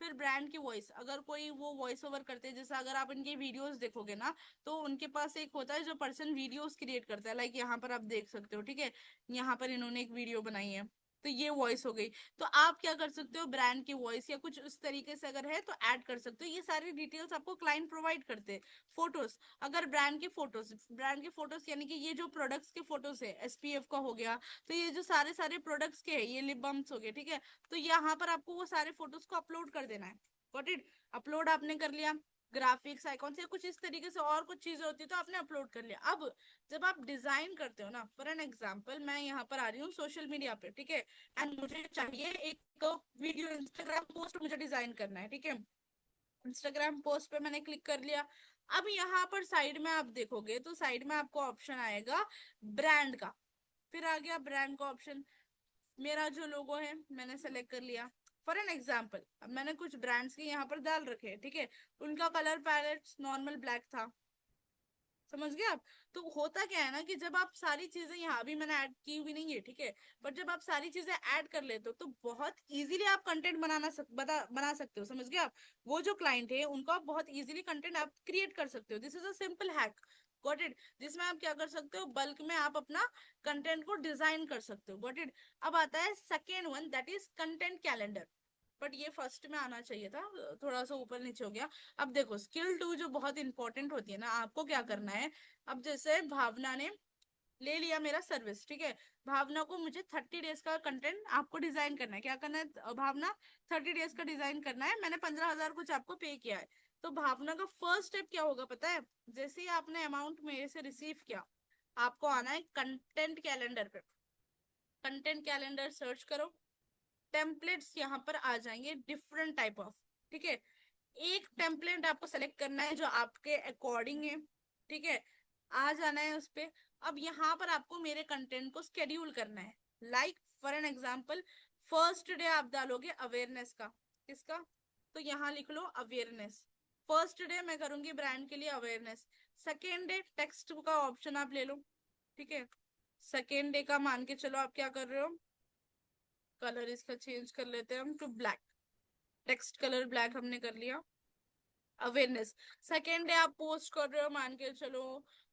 फिर ब्रांड की वॉइस, अगर कोई वो वॉइस ओवर करते हैं, जैसे अगर आप इनके वीडियोस देखोगे ना, तो उनके पास एक होता है जो पर्सन वीडियोस क्रिएट करता है, लाइक यहाँ पर आप देख सकते हो, ठीक है। यहाँ पर इन्होंने एक वीडियो बनाई है, तो ये वॉइस हो गई। तो आप क्या कर सकते हो, ब्रांड की वॉइस या कुछ उस तरीके से अगर है तो ऐड कर सकते हो। ये सारी डिटेल्स आपको क्लाइंट प्रोवाइड करते हैं। फोटोज, अगर ब्रांड के फोटोज यानी कि ये जो प्रोडक्ट्स के फोटोज है, एसपीएफ का हो गया, तो ये जो सारे सारे प्रोडक्ट्स के है, ये लिप बाम्स हो गए, ठीक है। तो यहाँ पर आपको वो सारे फोटोज को अपलोड कर देना है। Got it. अपलोड आपने कर लिया, ग्राफिक्स आइकॉन से कुछ इस तरीके से और कुछ चीजें होती है तो आपने अपलोड कर लिया। अब जब आप डिजाइन करते हो ना, फॉर एन एग्जाम्पल मैं यहाँ पर आ रही हूँ सोशल मीडिया पे, ठीक है, एंड मुझे चाहिए एक वीडियो, इंस्टाग्राम पोस्ट मुझे डिजाइन करना है, ठीक है। इंस्टाग्राम पोस्ट पे मैंने क्लिक कर लिया। अब यहाँ पर साइड में आप देखोगे तो साइड में आपको ऑप्शन आएगा ब्रांड का। फिर आ गया ब्रांड का ऑप्शन। मेरा जो लोगो है मैंने सेलेक्ट कर लिया। फॉर एन एग्जाम्पल अब मैंने कुछ ब्रांड्स के यहाँ पर डाल रखे हैं, ठीक है। उनका कलर पैलेट नॉर्मल ब्लैक था, समझ गए आप। तो होता क्या है ना कि जब आप सारी चीजें, यहाँ अभी मैंने ऐड की हुई नहीं है, ठीक है, बट जब आप सारी चीजें ऐड कर लेते हो तो बहुत इजीली आप कंटेंट बना सकते हो, समझ गए आप। वो जो क्लाइंट है उनको आप बहुत इजीली कंटेंट आप क्रिएट कर सकते हो। This is a simple hack, got it, जिसमें आप क्या कर सकते हो, बल्क में आप अपना कंटेंट को डिजाइन कर सकते हो, गॉट इट। अब आता है second one, that is content calendar. But ये फर्स्ट में आना चाहिए था, थोड़ा सा ऊपर नीचे हो गया। अब देखो स्किल टू जो बहुत इंपॉर्टेंट होती है ना, आपको क्या करना है। अब जैसे भावना ने ले लिया मेरा सर्विस, ठीक है। भावना को मुझे 30 डेज का कंटेंट आपको डिजाइन करना है। क्या करना है भावना, 30 डेज का डिजाइन करना है। मैंने 15,000 कुछ आपको पे किया है। तो भावना का फर्स्ट स्टेप क्या होगा पता है, जैसे ही आपने अमाउंट मेरे से रिसीव किया, आपको आना है कंटेंट कैलेंडर पे। कंटेंट कैलेंडर सर्च करो, टेम्पलेट्स यहाँ पर आ जाएंगे डिफरेंट टाइप ऑफ, ठीक है। एक टेम्पलेट आपको सेलेक्ट करना है जो आपके अकॉर्डिंग है, ठीक है। आ जाना है उस पे। अब यहाँ पर आपको मेरे कंटेंट को स्केड्यूल करना है। Like for an example, first day आप डालोगे अवेयरनेस का, किसका, तो यहाँ लिख लो अवेयरनेस। फर्स्ट डे मैं करूंगी ब्रांड के लिए अवेयरनेस। सेकेंड डे टेक्स्ट का ऑप्शन आप ले लो, ठीक है। सेकेंड डे का मान के चलो आप क्या कर रहे हो, कलर इसका चेंज कर लेते हैं हम to black. Text colour black हमने कर लिया, अवेयरनेस। सेकेंड डे आप पोस्ट कर रहे हो मान के चलो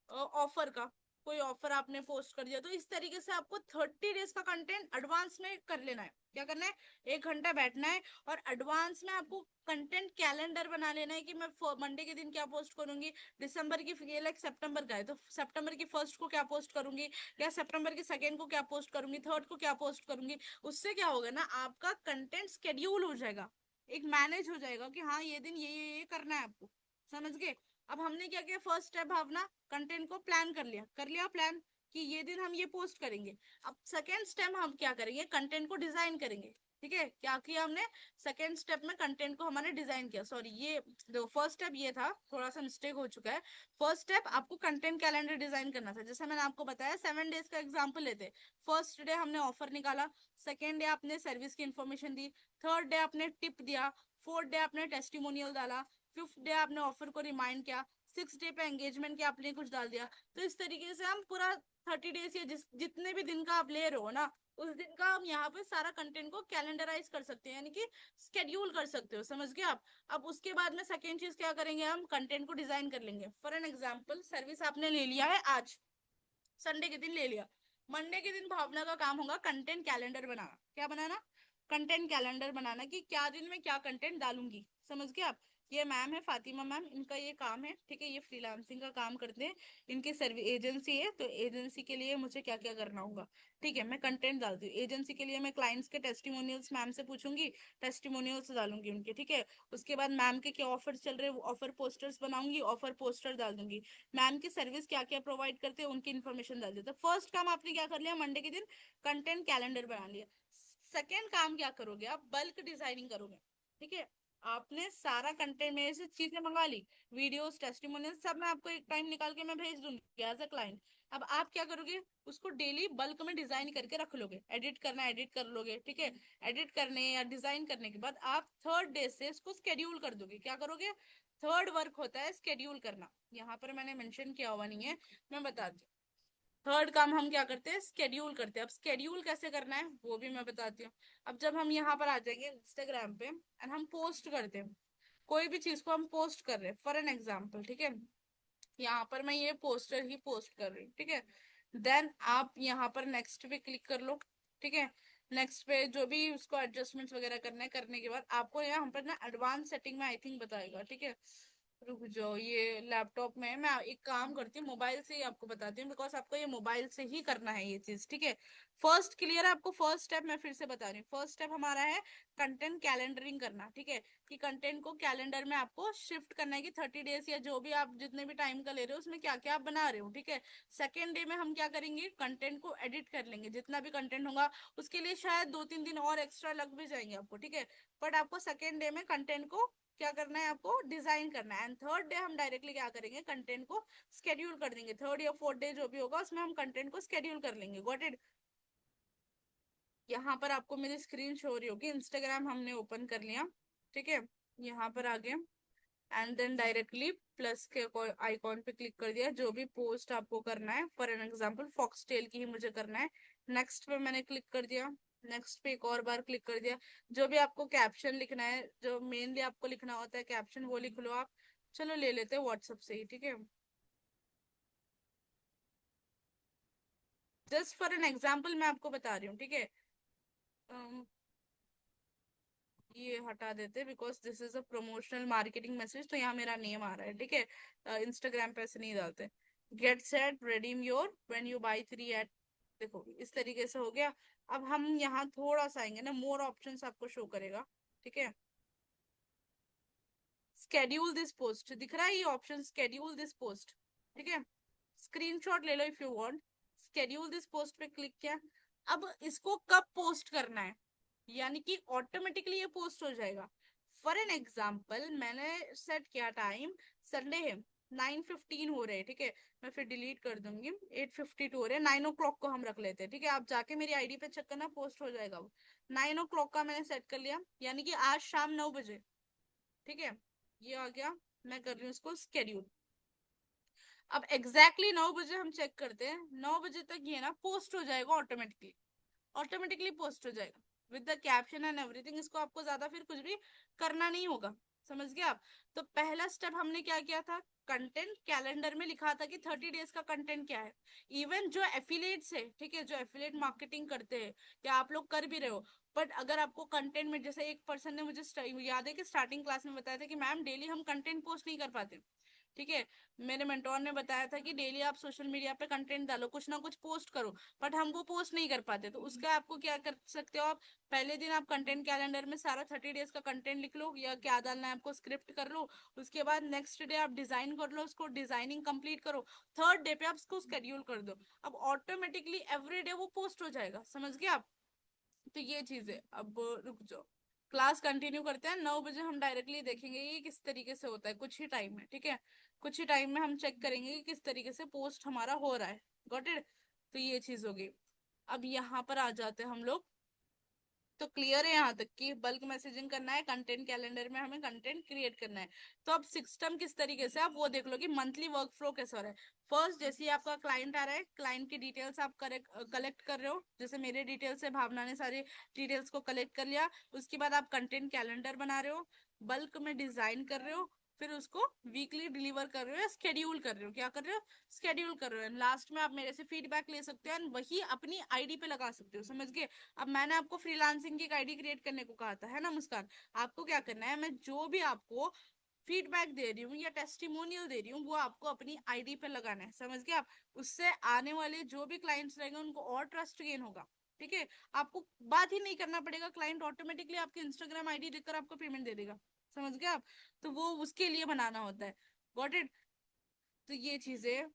ऑफर का, कोई ऑफर आपने पोस्ट कर दिया। तो इस तरीके से आपको 30 डेज का कंटेंट एडवांस में कर लेना है। क्या करना है, 1 घंटा बैठना है और एडवांस में आपको कंटेंट कैलेंडर बना लेना है कि मैं मंडे के दिन क्या पोस्ट करूंगी, दिसंबर की, ये लाइक सितंबर का है तो सितंबर की फर्स्ट को क्या पोस्ट करूंगी, या सितंबर की सेकेंड को क्या पोस्ट करूंगी, थर्ड को क्या पोस्ट करूंगी। उससे क्या होगा ना, आपका कंटेंट स्केड्यूल हो जाएगा, एक मैनेज हो जाएगा कि हाँ ये दिन ये करना है आपको, समझ गए। अब हमने क्या किया, फर्स्ट स्टेप भावना कंटेंट को प्लान कर लिया प्लान कि ये दिन हम ये पोस्ट करेंगे। अब सेकेंड स्टेप हम क्या करेंगे, कंटेंट को डिजाइन करेंगे, ठीक है। क्या किया हमने, सेकेंड स्टेप में कंटेंट को हमने डिजाइन किया, सॉरी ये देखो फर्स्ट स्टेप ये था, थोड़ा सा मिस्टेक हो चुका है। फर्स्ट स्टेप आपको कंटेंट कैलेंडर डिजाइन करना था, जैसे मैंने आपको बताया 7 डेज का एग्जांपल लेते। फर्स्ट डे हमने ऑफर निकाला, सेकेंड डे आपने सर्विस की इन्फॉर्मेशन दी, थर्ड डे आपने टिप दिया, फोर्थ डे आपने टेस्टिमोनियल डाला, फिफ्थ डे आपने ऑफर को रिमाइंड किया, सिक्स डे पे एंगेजमेंट के आपने कुछ डाल दिया। तो इस तरीके से हम पूरा 30 डेज या जितने भी दिन का आप ले रहे हो ना, उस दिन का हम यहाँ पे सारा कंटेंट को कैलेंडराइज कर सकते हैं, यानी कि स्केड्यूल कर सकते हो, समझ गए आप। अब उसके बाद में सेकेंड चीज क्या करेंगे, हम कंटेंट को डिजाइन कर लेंगे। फॉर एन एग्जाम्पल सर्विस आपने ले लिया है आज, संडे के दिन ले लिया, मंडे के दिन भावना का काम होगा कंटेंट कैलेंडर बनाना। क्या बनाना, कंटेंट कैलेंडर बनाना कि क्या दिन में क्या कंटेंट डालूंगी, समझ गए आप। ये मैम है फातिमा मैम, इनका ये काम है, ठीक है, ये फ्रीलांसिंग का काम करते हैं, इनकी सर्विस एजेंसी है, तो एजेंसी के लिए मुझे क्या क्या करना होगा, ठीक है। मैं कंटेंट डालती हूँ एजेंसी के लिए, मैं क्लाइंट्स के टेस्टिमोनियल्स मैम से पूछूंगी, टेस्टिमोनियल्स डालूंगी उनके, ठीक है। उसके बाद मैम के क्या ऑफर चल रहे हैं, ऑफर पोस्टर्स बनाऊंगी, ऑफर पोस्टर डाल दूंगी। मैम की सर्विस क्या क्या प्रोवाइड करते हैं उनकी इन्फॉर्मेशन डाल देते। फर्स्ट काम आपने क्या कर लिया, मंडे के दिन कंटेंट कैलेंडर बना लिया। सेकेंड काम क्या करोगे, आप बल्क डिजाइनिंग करोगे, ठीक है। आपने सारा कंटेंट मेरे से चीजें मंगा ली, वीडियोस टेस्टिमोनियल सब मैं आपको एक टाइम निकाल के मैं भेज दूंगी एज अ क्लाइंट। अब आप क्या करोगे, उसको डेली बल्क में डिजाइन करके रख लोगे, एडिट करना एडिट कर लोगे, ठीक है। एडिट करने या डिजाइन करने के बाद आप थर्ड डे से इसको स्केड्यूल कर दोगे। क्या करोगे, थर्ड वर्क होता है स्केड्यूल करना, यहाँ पर मैंने मेंशन किया हुआ नहीं है, मैं बताती हूँ। थर्ड काम हम क्या करते हैं, स्केड्यूल करते हैं। अब स्केड्यूल कैसे करना है वो भी मैं बताती हूँ। अब जब हम यहाँ पर आ जाएंगे इंस्टाग्राम पे एंड हम पोस्ट करते हैं, कोई भी चीज को हम पोस्ट कर रहे हैं, फॉर एन एग्जाम्पल, ठीक है, यहाँ पर मैं ये पोस्टर ही पोस्ट कर रही हूँ, ठीक है। देन आप यहाँ पर नेक्स्ट पे क्लिक कर लो, ठीक है। नेक्स्ट पे जो भी उसको एडजस्टमेंट्स वगैरह करना है, करने के बाद आपको यहाँ पर ना एडवांस सेटिंग में आई थिंक बताएगा, ठीक है। रुक जाओ, ये लैपटॉप में है। मैं एक काम करती हूँ, मोबाइल से ही आपको बताती हूँ, बिकॉज आपको ये मोबाइल से ही करना है ये चीज, ठीक है। फर्स्ट क्लियर है आपको? फर्स्ट स्टेप मैं फिर से बता रही हूँ, फर्स्ट स्टेप हमारा है कंटेंट कैलेंडरिंग करना, ठीक है। कि कंटेंट को कैलेंडर में आपको शिफ्ट करना है कि 30 डेज या जो भी आप जितने भी टाइम का ले रहे हो उसमें क्या क्या आप बना रहे हो, ठीक है। सेकेंड डे में हम क्या करेंगे, कंटेंट को एडिट कर लेंगे, जितना भी कंटेंट होगा उसके लिए शायद 2-3 दिन और एक्स्ट्रा लग भी जाएंगे आपको, ठीक है। बट आपको सेकेंड डे में कंटेंट को क्या करना है, आपको डिजाइन करना है। एंड थर्ड डे हम डायरेक्टली क्या करेंगे, कंटेंट को स्केड्यूल कर देंगे। थर्ड या फोर्थ डे जो भी होगा उसमें हम कंटेंट को स्केड्यूल कर लेंगे। Got it? यहाँ पर आपको मेरी स्क्रीन शो हो रही होगी, इंस्टाग्राम हमने ओपन कर लिया, ठीक है। यहाँ पर आ गए एंड देन डायरेक्टली प्लस के आइकॉन पे क्लिक कर दिया। जो भी पोस्ट आपको करना है, फॉर एन एग्जांपल फॉक्सटेल की ही मुझे करना है, नेक्स्ट पे मैंने क्लिक कर दिया। नेक्स्ट पे एक और बार क्लिक कर दिया। जो भी आपको कैप्शन लिखना है, जो मेनली आपको लिखना होता है कैप्शन, वो लिख लो आप। चलो ले लेते हैं व्हाट्सएप से ही, ठीक है। जस्ट फॉर एन एग्जाम्पल मैं आपको बता रही हूँ, ठीक है। अम, ये हटा देते because this is a promotional marketing message, तो यहाँ मेरा नेम आ रहा है, ठीक है। इंस्टाग्राम पे ऐसे नहीं डालते। Get set redeem your when you buy 3 at, देखो इस तरीके से हो गया। अब हम यहाँ थोड़ा सा आएंगे ना, मोर ऑप्शंस आपको शो करेगा, ठीक है। स्केड्यूल दिस पोस्ट दिख रहा है, ये ऑप्शन स्केड्यूल दिस पोस्ट, ठीक है। स्क्रीनशॉट ले लो if you want. Schedule this post पे क्लिक किया। अब इसको कब पोस्ट करना है, यानी कि ऑटोमेटिकली ये पोस्ट हो जाएगा। फॉर एन एग्जाम्पल मैंने सेट किया टाइम, संडे है, 9:15 हो रहे हैं, ठीक है। मैं फिर डिलीट कर दूंगी, 8:52 हो रहे हैं, 9 o'clock को हम रख लेते हैं, ठीक है। आप जाके मेरी आईडी पे चेक करना, पोस्ट हो जाएगा वो। 9 o'clock का मैंने सेट कर लिया, यानी कि आज शाम 9 बजे, ठीक है। ये आ गया। मैं कर रही हूँ इसको स्केड्यूल। अब एग्जैक्टली 9 बजे हम चेक करते हैं, 9 बजे तक ये ना पोस्ट हो जाएगा ऑटोमेटिकली। ऑटोमेटिकली पोस्ट हो जाएगा with the caption and everything. इसको आपको ज्यादा फिर कुछ भी करना नहीं होगा, समझ गए आप? तो पहला स्टेप हमने क्या किया था, कंटेंट कैलेंडर में लिखा था कि 30 डेज का कंटेंट क्या है। इवन जो एफिलिएट्स है, ठीक है, जो एफिलिएट मार्केटिंग करते हैं या आप लोग कर भी रहे हो, बट अगर आपको कंटेंट में, जैसे एक पर्सन ने मुझे याद है कि स्टार्टिंग क्लास में बताया था कि मैम डेली हम कंटेंट पोस्ट नहीं कर पाते, ठीक है। मेरे मेंटोर ने बताया था कि डेली आप सोशल मीडिया पे कंटेंट डालो, कुछ ना कुछ पोस्ट करो, बट हम वो पोस्ट नहीं कर पाते। तो उसका आपको क्या कर सकते हो आप, पहले दिन आप कंटेंट कैलेंडर में सारा 30 डेज का कंटेंट लिख लो, या क्या डालना है आपको स्क्रिप्ट कर लो। उसके बाद नेक्स्ट डे आप डिजाइन कर लो, उसको डिजाइनिंग कंप्लीट करो। थर्ड डे पे आप उसको शेड्यूल कर दो। अब ऑटोमेटिकली एवरी डे वो पोस्ट हो जाएगा, समझ गए आप? तो ये चीज है। अब रुक जाओ, क्लास कंटिन्यू करते हैं। 9 बजे हम डायरेक्टली देखेंगे ये किस तरीके से होता है, कुछ ही टाइम में, ठीक है। कुछ ही टाइम में हम चेक करेंगे कि किस तरीके से पोस्ट हमारा हो रहा है। Got it? तो ये चीज होगी। अब यहाँ पर आ जाते हैं हम लोग। तो क्लियर है यहाँ तक कि बल्क मैसेजिंग करना है, कंटेंट कैलेंडर में हमें कंटेंट क्रिएट करना है। तो अब सिस्टम किस तरीके से, आप वो देख लो कि मंथली वर्क फ्लो कैसा हो रहा है। फर्स्ट, जैसे ही आपका क्लाइंट आ रहा है, क्लाइंट की डिटेल्स आप कलेक्ट कर रहे हो, जैसे मेरे डिटेल्स है, भावना ने सारी डिटेल्स को कलेक्ट कर लिया। उसके बाद आप कंटेंट कैलेंडर बना रहे हो, बल्क में डिजाइन कर रहे हो, फिर उसको वीकली डिलीवर कर रहे हो या स्केड्यूल कर रहे हो। क्या कर रहे हो? स्केड्यूल कर रहे हो। लास्ट में आप मेरे से फीडबैक ले सकते हो एंड वही अपनी आईडी पे लगा सकते हो, समझ गए? अब मैंने आपको फ्रीलांसिंग की एक आईडी क्रिएट करने को कहा था, है ना मुस्कान? आपको क्या करना है, मैं जो भी आपको फीडबैक दे रही हूँ या टेस्टिमोनियल दे रही हूँ, वो आपको अपनी आईडी पे लगाना है, समझ गए आप? उससे आने वाले जो भी क्लाइंट्स रहेंगे उनको और ट्रस्ट गेन होगा, ठीक है। आपको बात ही नहीं करना पड़ेगा, क्लाइंट ऑटोमेटिकली आपके इंस्टाग्राम आईडी देखकर आपको पेमेंट दे देगा, समझ गए आप? तो वो उसके लिए बनाना होता है। Got it? तो ये चीजें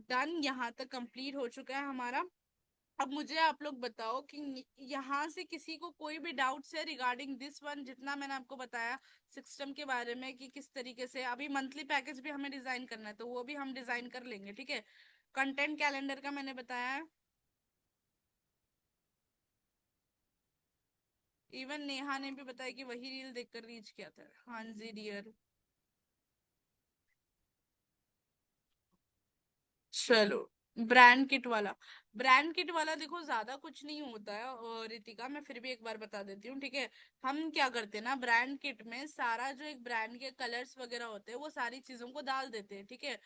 डन, यहाँ तक कंप्लीट हो चुका है हमारा। अब मुझे आप लोग बताओ कि यहाँ से किसी को कोई भी डाउट्स है रिगार्डिंग दिस वन, जितना मैंने आपको बताया सिस्टम के बारे में कि किस तरीके से। अभी मंथली पैकेज भी हमें डिजाइन करना है, तो वो भी हम डिजाइन कर लेंगे, ठीक है। कंटेंट कैलेंडर का मैंने बताया है। इवन नेहा ने भी बताया कि वही रील देखकर रीच किया था। हाँ जी डियर। चलो, ब्रांड किट वाला। ब्रांड किट वाला देखो ज्यादा कुछ नहीं होता है, और रितिका मैं फिर भी एक बार बता देती हूँ, ठीक है। हम क्या करते हैं ना, ब्रांड किट में सारा जो एक ब्रांड के कलर्स वगैरह होते हैं वो सारी चीजों को डाल देते हैं, ठीक है।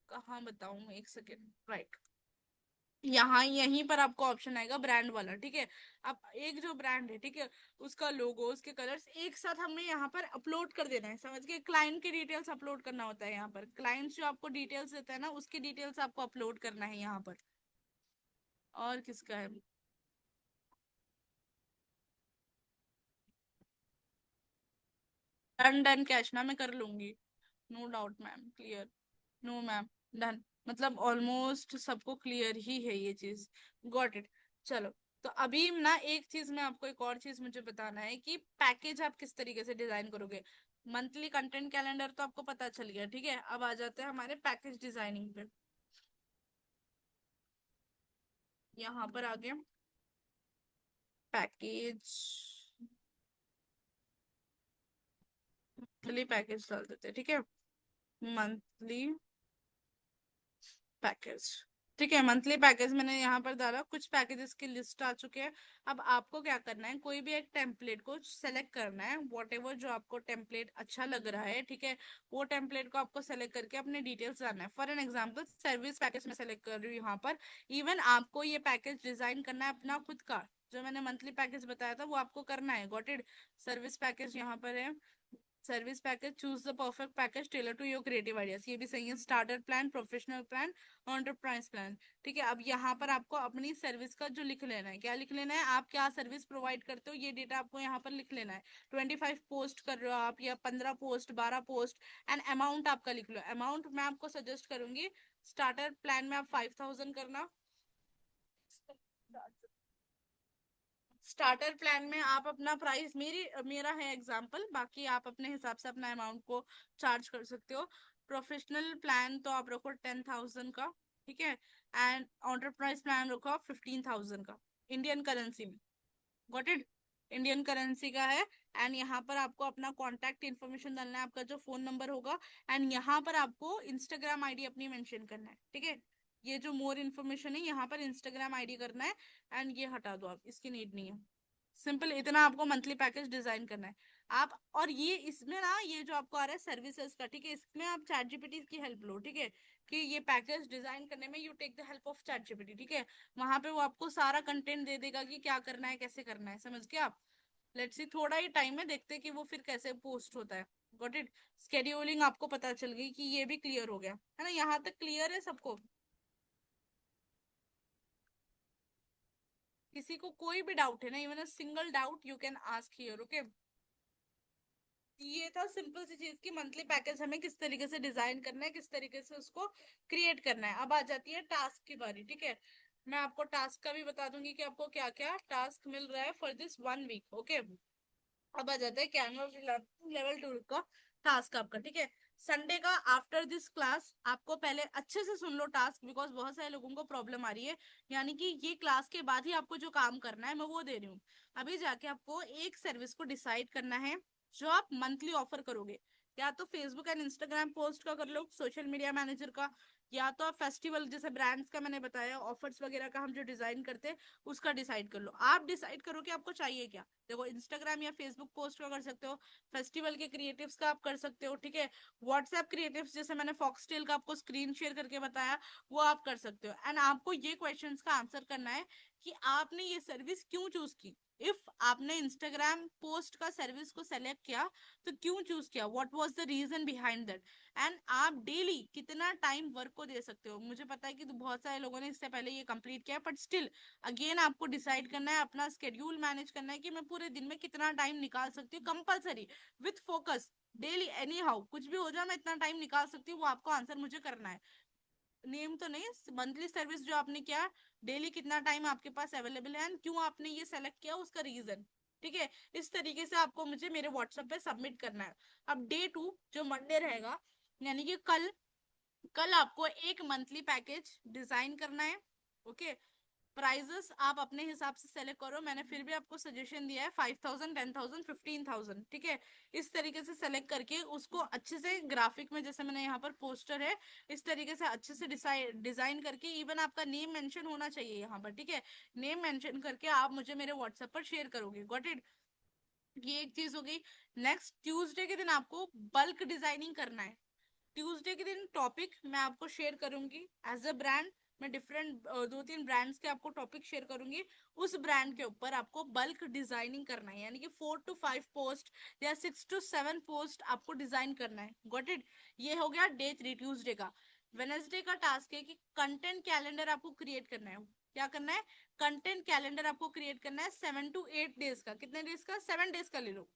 कहाँ बताऊं, एक सेकेंड, राइट। यहाँ यहीं पर आपको ऑप्शन आएगा ब्रांड वाला, ठीक है। अब एक जो ब्रांड है, ठीक है, उसका लोगो, उसके कलर्स एक साथ हमें यहाँ पर अपलोड कर देना है, समझ गए। क्लाइंट की डिटेल्स अपलोड करना होता है यहाँ पर, क्लाइंट्स जो आपको डिटेल्स देता है ना, उसकी डिटेल्स आपको अपलोड करना है यहाँ पर। और किसका है? डन डन कैश ना मैं कर लूंगी। No doubt ma'am, clear. No ma'am, done. मतलब ऑलमोस्ट सबको क्लियर ही है ये चीज। Got it. चलो, तो अभी ना एक चीज मैं आपको, एक और चीज मुझे बताना है कि पैकेज आप किस तरीके से डिजाइन करोगे। मंथली कंटेंट कैलेंडर तो आपको पता चल गया, ठीक है। अब आ जाते हैं हमारे पैकेज डिजाइनिंग पे। यहाँ पर आ गए पैकेज। मंथली पैकेज डाल देते हैं, ठीक है। मंथली पैकेज, ठीक है। मंथली पैकेज मैंने यहाँ पर डाला, कुछ पैकेजेस की लिस्ट आ चुके हैं। अब आपको क्या करना है, कोई भी एक टेम्पलेट को सेलेक्ट करना है, वॉट एवर जो आपको टेम्पलेट अच्छा लग रहा है, ठीक है। वो टेम्पलेट को आपको सेलेक्ट करके अपने डिटेल्स डालना है। For an example service package में सेलेक्ट कर रही हूँ यहाँ पर। इवन आपको ये पैकेज डिजाइन करना है अपना खुद का, जो मैंने मंथली पैकेज बताया था वो आपको करना है। Got it. सर्विस पैकेज यहाँ पर है। Service package, choose the perfect package tailor to your creative ideas, ये भी सही है। Starter plan, professional plan, enterprise plan, ठीक है। अब यहाँ पर आपको अपनी सर्विस का जो लिख लेना है, क्या लिख लेना है, आप क्या सर्विस प्रोवाइड करते हो, ये डेटा आपको यहाँ पर लिख लेना है। 25 पोस्ट कर रहे हो आप, या 15 पोस्ट, 12 पोस्ट, एंड अमाउंट आपका लिख लो। अमाउंट मैं आपको सजेस्ट करूंगी, स्टार्टर प्लान में आप 5000 करना। स्टार्टर प्लान में आप अपना प्राइस, मेरा है एग्जांपल, बाकी आप अपने हिसाब से अपना अमाउंट को चार्ज कर सकते हो। प्रोफेशनल प्लान तो आप रखो 10,000 का, ठीक है। एंड एंटरप्राइज प्लान रखो 15,000 का, इंडियन करेंसी में। Got it. इंडियन करेंसी का है। एंड यहाँ पर आपको अपना कॉन्टैक्ट इन्फॉर्मेशन डालना है, आपका जो फोन नंबर होगा। एंड यहाँ पर आपको इंस्टाग्राम आईडी अपनी मेंशन करना है, ठीक है। ये जो मोर इन्फॉर्मेशन है, यहाँ पर इंस्टाग्राम आईडी करना है। एंड ये हटा दो आप, इसकी नीड नहीं है। सिंपल इतना आपको मंथली पैकेज डिजाइन करना है। आप, और ये इसमें ना, ये जो आपको आ रहा है सर्विसेज का, ठीक है, इसमें आप चैट जीपीटी की हेल्प लो, ठीक है। कि ये पैकेज डिजाइन करने में you take the help of ChatGPT, ठीक है। वहां पे वो आपको सारा कंटेंट दे देगा कि क्या करना है, कैसे करना है, समझ गए आप। लेट्स सी, थोड़ा ही टाइम है, देखते हैं कि वो फिर कैसे पोस्ट होता है। Got it. स्केड्यूलिंग आपको पता चल गई कि ये भी क्लियर हो गया है ना, यहाँ तक क्लियर है सबको। किसी को कोई भी डाउट है ना, even a single doubt you can ask here, okay. ये था सिंपल सी चीज की मंथली पैकेज हमें किस तरीके से डिजाइन करना है, किस तरीके से उसको क्रिएट करना है। अब आ जाती है टास्क की बारी, ठीक है। मैं आपको टास्क का भी बता दूंगी कि आपको क्या क्या टास्क मिल रहा है फॉर दिस 1 वीक, ओके। अब आ जाता है कैनवा लेवल 2 का टास्क आपका, ठीक है। संडे का आफ्टर दिस क्लास आपको पहले अच्छे से सुन लो टास्क, बिकॉज बहुत सारे लोगों को प्रॉब्लम आ रही है। यानी कि ये क्लास के बाद ही आपको जो काम करना है मैं वो दे रही हूँ। अभी जाके आपको एक सर्विस को डिसाइड करना है जो आप मंथली ऑफर करोगे। या तो फेसबुक एंड इंस्टाग्राम पोस्ट का कर लो, सोशल मीडिया मैनेजर का। या तो आप फेस्टिवल, जैसे ब्रांड्स का मैंने बताया, ऑफर्स वगैरह का हम जो डिजाइन करते हैं उसका डिसाइड कर लो। आप डिसाइड करो कि आपको चाहिए क्या। देखो, इंस्टाग्राम या फेसबुक पोस्ट का कर सकते हो, फेस्टिवल के क्रिएटिव्स का आप कर सकते हो, ठीक है। व्हाट्सएप क्रिएटिव्स, जैसे मैंने फॉक्सटेल का आपको स्क्रीन शेयर करके बताया, वो आप कर सकते हो। एंड आपको ये क्वेश्चंस का आंसर करना है कि आपने ये सर्विस क्यों चूज की। इफ आपने इंस्टाग्राम पोस्ट का सर्विस को सेलेक्ट किया, तो क्यों चूज किया, what was the reason behind that. And आप डेली कितना टाइम वर्क को दे सकते हो। मुझे पता है कि तो बहुत सारे लोगों ने इससे पहले ये कंप्लीट किया, बट स्टिल अगेन आपको डिसाइड करना है, अपना स्केड्यूल मैनेज करना है कि मैं पूरे दिन में कितना टाइम निकाल सकती हूँ, compulsory, with focus. Daily any how कुछ भी हो जाए, मैं इतना टाइम निकाल सकती हूँ, वो आपको आंसर मुझे करना है। नेम तो नहीं, मंथली सर्विस जो आपने किया, डेली कितना टाइम आपके पास अवेलेबल है, एंड क्यों आपने ये सेलेक्ट किया, उसका रीजन, ठीक है। इस तरीके से आपको मुझे मेरे व्हाट्सएप पे सबमिट करना है। अब डे 2 जो मंडे रहेगा, यानी कि कल, कल आपको एक मंथली पैकेज डिजाइन करना है, ओके। प्राइजेस आप अपने हिसाब से सेलेक्ट करो, मैंने फिर भी आपको सजेशन दिया है 5,000, 10,000, 15,000, ठीक है। इस तरीके से सेलेक्ट करके उसको अच्छे से ग्राफिक में, जैसे मैंने यहाँ पर पोस्टर है, इस तरीके से अच्छे से डिजाइन करके, इवन आपका नेम मेंशन होना चाहिए यहाँ पर, ठीक है। नेम मेंशन करके आप मुझे मेरे व्हाट्सएप पर शेयर करोगे। Got it. ये एक चीज हो गई। नेक्स्ट ट्यूसडे के दिन आपको बल्क डिजाइनिंग करना है। ट्यूसडे के दिन टॉपिक मैं आपको शेयर करूंगी एज अ ब्रांड, मैं डिफरेंट 2-3 ब्रांड्स के आपको टॉपिक शेयर करूंगी। उस ब्रांड के ऊपर आपको बल्क डिजाइनिंग करना है, यानी कि 4 to 5 पोस्ट या 6 to 7 पोस्ट आपको डिजाइन करना है। Got it? ये हो गया डे 3 ट्यूसडे का। वेनेसडे का टास्क है कि कंटेंट कैलेंडर आपको क्रिएट करना है। क्या करना है? कंटेंट कैलेंडर आपको क्रिएट करना है 7 to 8 डेज का। कितने डेज का? 7 डेज का ले लो।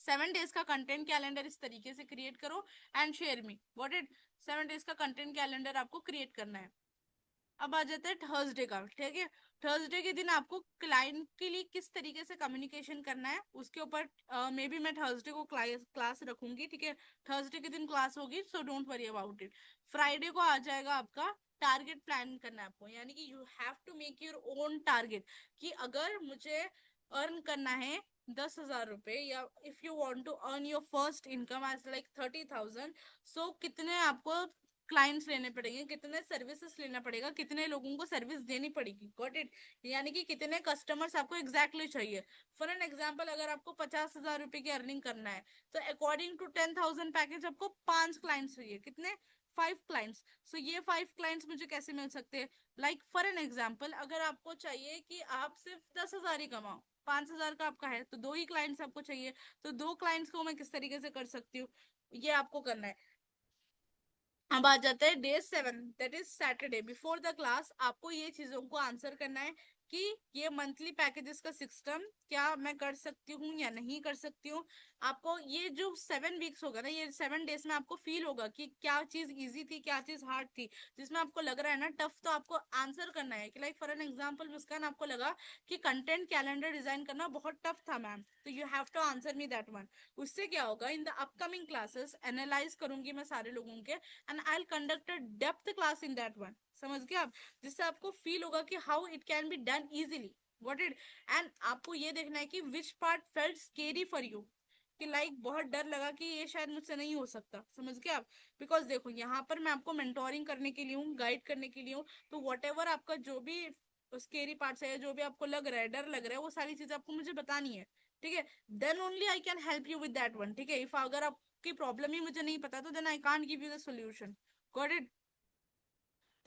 7 डेज का कंटेंट कैलेंडर इस तरीके से क्रिएट करो and share me what it. 7 days का कंटेंट कैलेंडर आपको क्रिएट करना है। अब आ जाता है थर्सडे का, ठीक है। थर्सडे के दिन आपको क्लाइंट के लिए किस तरीके से कम्युनिकेशन करना है उसके ऊपर मे बी मैं थर्सडे को क्लास रखूंगी, ठीक है। थर्सडे के दिन क्लास होगी, so don't worry about it. Friday को आ जाएगा आपका टारगेट प्लान करना है आपको, यानी कि you have to make your own target, कि अगर मुझे अर्न करना है 10,000 रुपए, या if you want to earn your first income as like 30,000, so कितने आपको क्लाइंट्स लेने पड़ेंगे, कितने सर्विसेज लेना पड़ेगा, कितने लोगों को सर्विस देनी पड़ेगी। Got it? यानी कि कितने कस्टमर्स आपको एग्जैक्टली चाहिए। फॉर एन एग्जाम्पल, अगर आपको 50,000 रुपए की अर्निंग करना है, तो अकॉर्डिंग टू 10,000 पैकेज आपको 5 क्लाइंट्स चाहिए। कितने? 5 क्लाइंट्स। सो ये 5 क्लाइंट्स मुझे कैसे मिल सकते हैं? लाइक फॉर एन एग्जाम्पल, अगर आपको चाहिए कि आप सिर्फ 10,000 ही कमाओ, 5,000 का आपका है, तो 2 ही क्लाइंट्स आपको चाहिए। तो 2 क्लाइंट्स को मैं किस तरीके से कर सकती हूँ, ये आपको करना है। अब आ जाता है day 7, that is Saturday. Before the class आपको ये चीजों को आंसर करना है कि ये मंथली पैकेजेस का सिस्टम क्या मैं कर सकती हूँ या नहीं कर सकती हूँ। आपको ये जो 7 वीक्स होगा ना, ये 7 डेज में आपको फील होगा कि क्या चीज इजी थी, क्या चीज हार्ड थी। जिसमें आपको लग रहा है ना टफ, तो आपको आंसर करना है कि लाइक फॉर एन एग्जाम्पल मुस्कान, आपको लगा कि कंटेंट कैलेंडर डिजाइन करना बहुत टफ था मैम, तो you have to answer me that one. उससे क्या होगा, in the upcoming classes analyse करूंगी मैं सारे लोगों के, and I will conduct a depth class in that one. समझ गए आप? जिससे आपको फील होगा कि how it can be done easily. What it? And आपको ये देखना है कि which part felt scary for you, कि लाइक बहुत डर लगा कि ये शायद मुझसे नहीं हो सकता। समझ गए आप? बिकॉज देखो, यहाँ पर मैं आपको मेंटोरिंग करने के लिए हूँ, गाइड करने के लिए हूँ। तो वट एवर आपका जो भी स्केरी पार्ट है, जो भी आपको लग रहा है, डर लग रहा है, वो सारी चीजें आपको मुझे बतानी है, ठीक है। Then only I can help you with that one, ठीक है। इफ अगर आपकी प्रॉब्लम ही मुझे नहीं पता, तो then I can't give you the solution. Got it?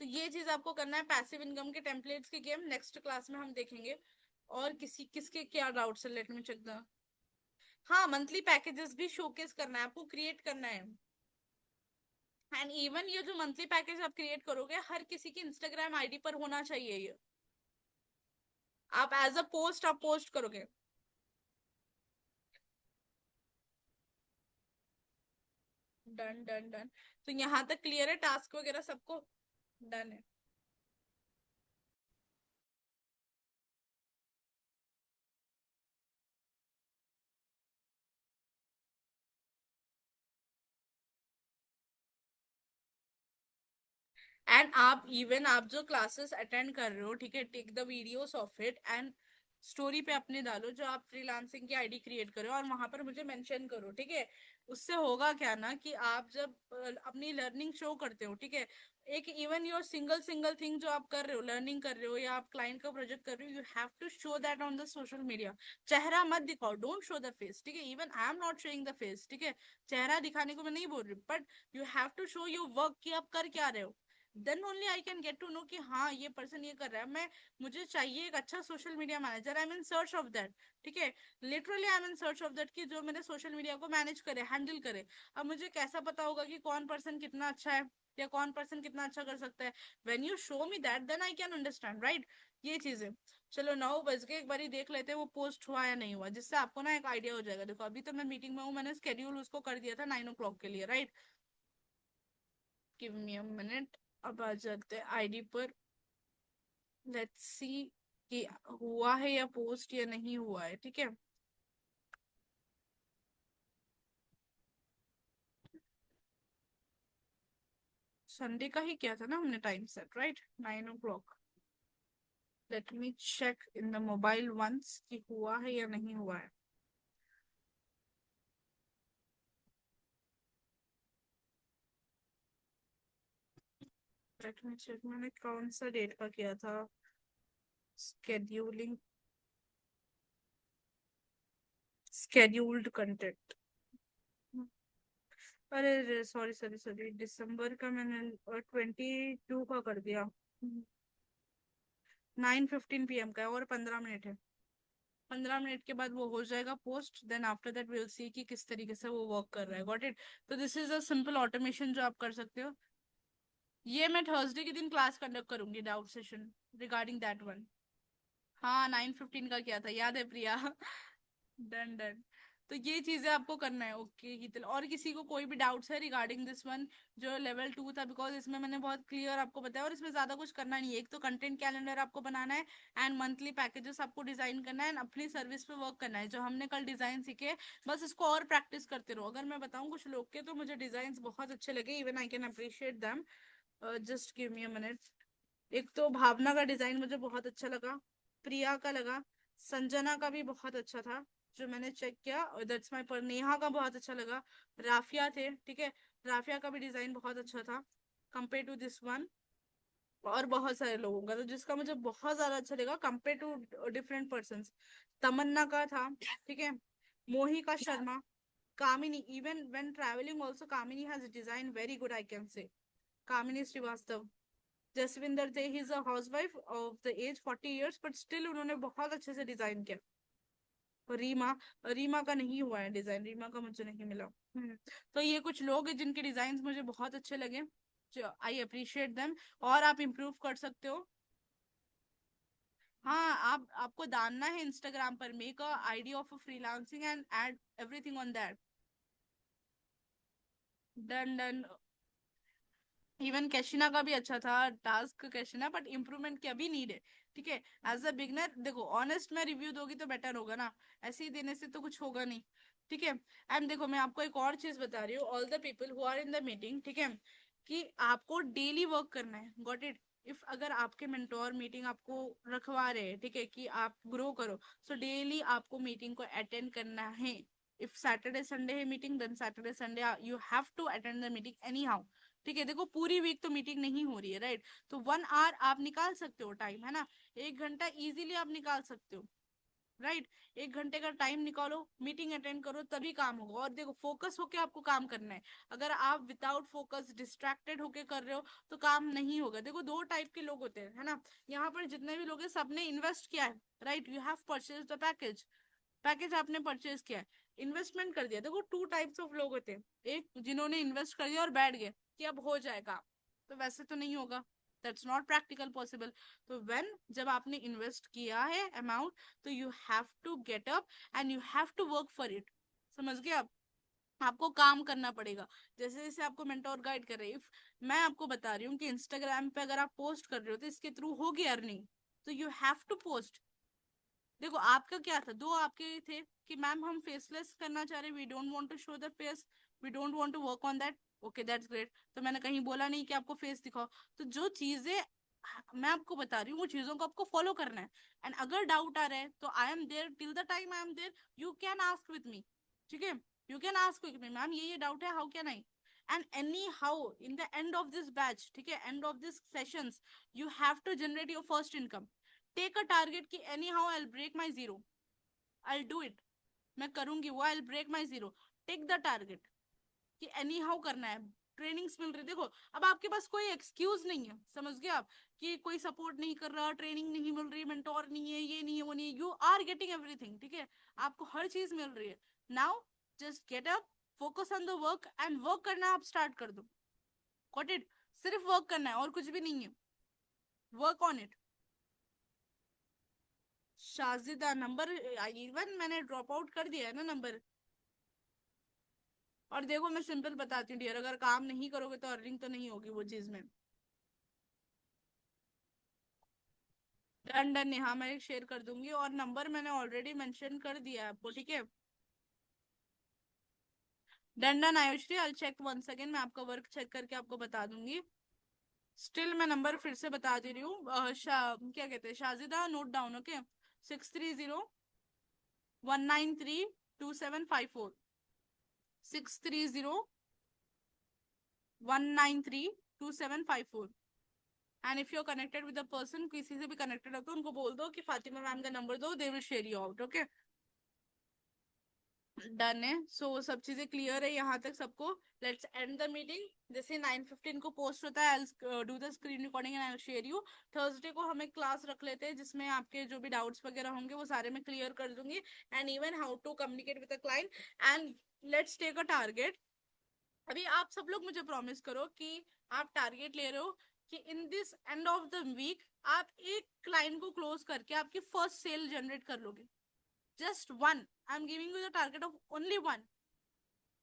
तो ये चीज आपको करना है। पैसिव इनकम के टेम्पलेट्स की गेम नेक्स्ट क्लास में हम देखेंगे। और किसी किसके क्या डाउट्स है, लेट मी चेक द। हाँ, मंथली पैकेजेस भी शोकेस करना है आपको, क्रिएट करना है। एंड इवन ये जो मंथली पैकेज आप क्रिएट करोगे, हर किसी की इंस्टाग्राम आईडी पर होना चाहिए ये। आप एज अ पोस्ट आप पोस्ट करोगे। Done done done. तो यहाँ तक क्लियर है? टास्क वगैरह सबको डन है? एंड आप इवन आप जो क्लासेस अटेंड कर रहे हो, ठीक है, take the videos of it and story पे अपने डालो जो आप फ्रीलांसिंग की आईडी क्रिएट करो, और वहां पर मुझे मेंशन करो, ठीक है। उससे होगा क्या ना, कि आप जब अपनी लर्निंग शो करते हो, ठीक है, एक even your single single thing जो आप कर रहे हो, लर्निंग कर रहे हो या आप क्लाइंट का प्रोजेक्ट कर रहे हो, you have to show that on the social media. चेहरा मत दिखाओ, डोंट शो द फेस, ठीक है। Even I am not showing the face, ठीक है। चेहरा दिखाने को मैं नहीं बोल रही, but you have to show your work, कि आप कर क्या रहे हो। Then only I can get to know कि हाँ ये पर्सन ये कर रहा है। मैं मुझे चाहिए एक अच्छा social media manager, I am in search of that, ठीक है। Literally I am in search of that, कि जो मेरे सोशल मीडिया को मैनेज करे, हैंडल करे। अब मुझे कैसा पता होगा कि कौन पर्सन कितना अच्छा है, या कौन पर्सन कितना अच्छा कर सकता है? When you show me that, then I can understand, right? ये चीजें। चलो 9 बज के एक बार देख लेते हैं वो पोस्ट हुआ या नहीं हुआ, जिससे आपको ना एक आइडिया हो जाएगा। देखो अभी तो मैं मीटिंग में हूँ, मैंने स्केड्यूल उसको कर दिया था 9 o'clock के लिए, right? Give me a minute. अब आ जाते हैं आईडी पर। लेट्स सी कि हुआ है या पोस्ट या नहीं हुआ है, ठीक है। संडे का ही किया था ना हमने time set, right? 9 o'clock। Let me check in the mobile once कि हुआ है या नहीं हुआ है। लेट मी चेक, मैंने कौन सा डेट का किया था स्केड्यूलिंग। Scheduled content. अरे सॉरी सॉरी सॉरी, दिसंबर का मैंने 22 का कर दिया। 9:15 PM का है, और 15 मिनट है। 15 मिनट के बाद वो हो जाएगा post, then after that will see कि किस तरीके से वो वर्क कर रहा है। Got it. तो this is a simple automation जो आप कर सकते हो। ये मैं थर्सडे के दिन क्लास कंडक्ट करूंगी, doubt session regarding that one. हाँ, 9:15 का किया था, याद है प्रिया? Done done. तो ये चीजें आपको करना है। ओके हीतल, और किसी को कोई भी डाउट्स है रिगार्डिंग दिस वन, जो लेवल 2 था? बिकॉज इसमें मैंने बहुत क्लियर आपको बताया, और इसमें ज्यादा कुछ करना नहीं है। एक तो कंटेंट कैलेंडर आपको बनाना है, एंड मंथली पैकेजेस आपको डिजाइन करना है, एंड अपनी सर्विस पे वर्क करना है, जो हमने कल डिजाइन सीखे। बस इसको और प्रैक्टिस करते रहो। अगर मैं बताऊं कुछ लोग के, तो मुझे डिजाइन बहुत अच्छे लगे, even I can appreciate them. Just give me a minute. एक तो भावना का डिजाइन मुझे बहुत अच्छा लगा, प्रिया का लगा, संजना का भी बहुत अच्छा था जो मैंने चेक किया, और दैट्स माय पर, नेहा का बहुत अच्छा लगा, राफिया थे, ठीक है, राफिया का भी डिजाइन बहुत अच्छा था कंपेयर टू दिस वन। और बहुत सारे लोगों का, तो जिसका मुझे बहुत ज्यादा अच्छा लगा compare to different person, Tamanna का था, ठीक है, Mohika Sharma, Kamini, even when travelling also Kamini has design very good, I can say. Kamini Srivastava, Jaswinder थे, he is a housewife of the age 40 years, but still उन्होंने बहुत अच्छे से डिजाइन किया। और रीमा, रीमा का नहीं हुआ है डिजाइन, रीमा का मुझे नहीं मिला। तो ये कुछ लोग हैं जिनके डिजाइन मुझे बहुत अच्छे लगे, जो आई अप्रिशिएट देम। और आप इम्प्रूव कर सकते हो। हाँ, आप आपको डालना है इंस्टाग्राम पर, make a ID of a freelancing and add everything on that. Done done. Even Kashina का भी अच्छा था टास्क, कैशिना, बट इम्प्रूवमेंट की अभी नीड है। ठीक है, एज अ बिगनर देखो, ऑनेस्ट में रिव्यू दोगी तो बेटर होगा ना, ऐसे ही देने से तो कुछ होगा नहीं। ठीक है। एंड देखो, मैं आपको एक और चीज बता रही हूँ, all the people who are in the meeting, ठीक है, कि आपको डेली वर्क करना है। Got it. इफ अगर आपके मेंटोर मीटिंग आपको रखवा रहे हैं, ठीक है, कि आप ग्रो करो, सो डेली आपको मीटिंग को अटेंड करना है। इफ सैटरडे संडे है meeting, then Saturday Sunday you have to attend the meeting anyhow. ठीक है, देखो पूरी वीक तो मीटिंग नहीं हो रही है, राइट? तो 1 hour आप निकाल सकते हो टाइम, है ना? 1 घंटा इजीली आप निकाल सकते हो, राइट? 1 घंटे का टाइम निकालो, मीटिंग अटेंड करो, तभी काम होगा। और देखो, फोकस होके आपको काम करना है। अगर आप विदाउट फोकस डिस्ट्रैक्टेड होके कर रहे हो, तो काम नहीं होगा। देखो, दो टाइप के लोग होते हैं, है ना? यहाँ पर जितने भी लोग हैं, सबने इन्वेस्ट किया है, right? You have purchase the package, package आपने परचेज किया है, इन्वेस्टमेंट कर दिया। देखो, टू टाइप्स ऑफ लोग होते हैं। एक जिन्होंने इन्वेस्ट कर दिया और बैठ गए कि अब हो जाएगा, तो वैसे तो नहीं होगा, दैट्स नॉट प्रैक्टिकल पॉसिबल। तो व्हेन, जब आपने इन्वेस्ट किया है अमाउंट, तो you have to get up and you have to work for it. समझ गए आप? आपको काम करना पड़ेगा। जैसे जैसे आपको मेंटोर गाइड कर रहे हैं, मैं आपको बता रही हूँ कि इंस्टाग्राम पे अगर आप पोस्ट कर रहे हो, तो इसके थ्रू होगी अर्निंग, तो यू हैव टू पोस्ट। देखो, आपका क्या था, दो आपके थे कि मैम हम फेसलेस करना चाह रहे, we don't want to show the face, we don't want to work on that. Okay, that's great. तो मैंने कहीं बोला नहीं कि आपको फेस दिखाओ। तो जो चीजें मैं आपको बता रही हूँ, वो चीजों को आपको फॉलो करना है। एंड अगर डाउट आ रहा है, तो I am there till the time I am there, you can ask with me. ठीक है, you can ask with me, ma'am ये डाउट है, how can I. And anyhow in the end of this batch, ठीक है, end of this sessions, you have to generate your first income. Take a target कि anyhow I break my zero, I do it, मैं करूंगी वो, आई break my zero. Take the target कि anyhow करना है। Trainings मिल रही, देखो, अब आपके पास कोई एक्सक्यूज नहीं है, समझ गए आप? कि कोई सपोर्ट नहीं कर रहा, ट्रेनिंग नहीं मिल रही, मेंटोर नहीं है, ये नहीं है, वो नहीं है, यू आर गेटिंग एवरीथिंग। ठीक है, आपको हर चीज मिल रही है। Now just get up, focus on the work, and work करना आप स्टार्ट कर दो। Got it? सिर्फ वर्क करना है और कुछ भी नहीं है, work on it. Shajida number, even मैंने ड्रॉप आउट कर दिया है ना नंबर। और देखो, मैं सिंपल बताती हूँ डियर, अगर काम नहीं करोगे तो अर्निंग तो नहीं होगी वो चीज में। डन डन, हाँ मैं शेयर कर दूंगी, और नंबर मैंने ऑलरेडी मेंशन कर दिया है आपको, ठीक है। Done done Ayushri, I check once again, मैं आपका वर्क चेक करके आपको बता दूंगी। स्टिल मैं नंबर फिर से बता दे रही हूँ, क्या कहते हैं, Shajida, note down, okay. 630-193-2754, 630-193-2754। And if you are connected with the person, किसी से भी कनेक्टेड हो तो उनको बोल दो कि फातिमा मैम का नंबर दो, they will share you out, okay. Done है। सो सब चीजें क्लियर है यहाँ तक सबको। Let's end the meeting. जैसे 9:15 को पोस्ट होता है, I do the screen recording and I share you. Thursday को हमें क्लास रख लेते हैं जिसमें आपके जो भी डाउट्स वगैरह होंगे वो सारे मैं क्लियर कर दूंगी, and even how to communicate with the client. And let's take a target. अभी आप सब लोग मुझे प्रॉमिस करो कि आप टारगेट ले रहे हो कि in this end of the week आप एक क्लाइंट को क्लोज करके आपकी फर्स्ट सेल जनरेट कर लोगे। Just one. I am giving you the target of only one,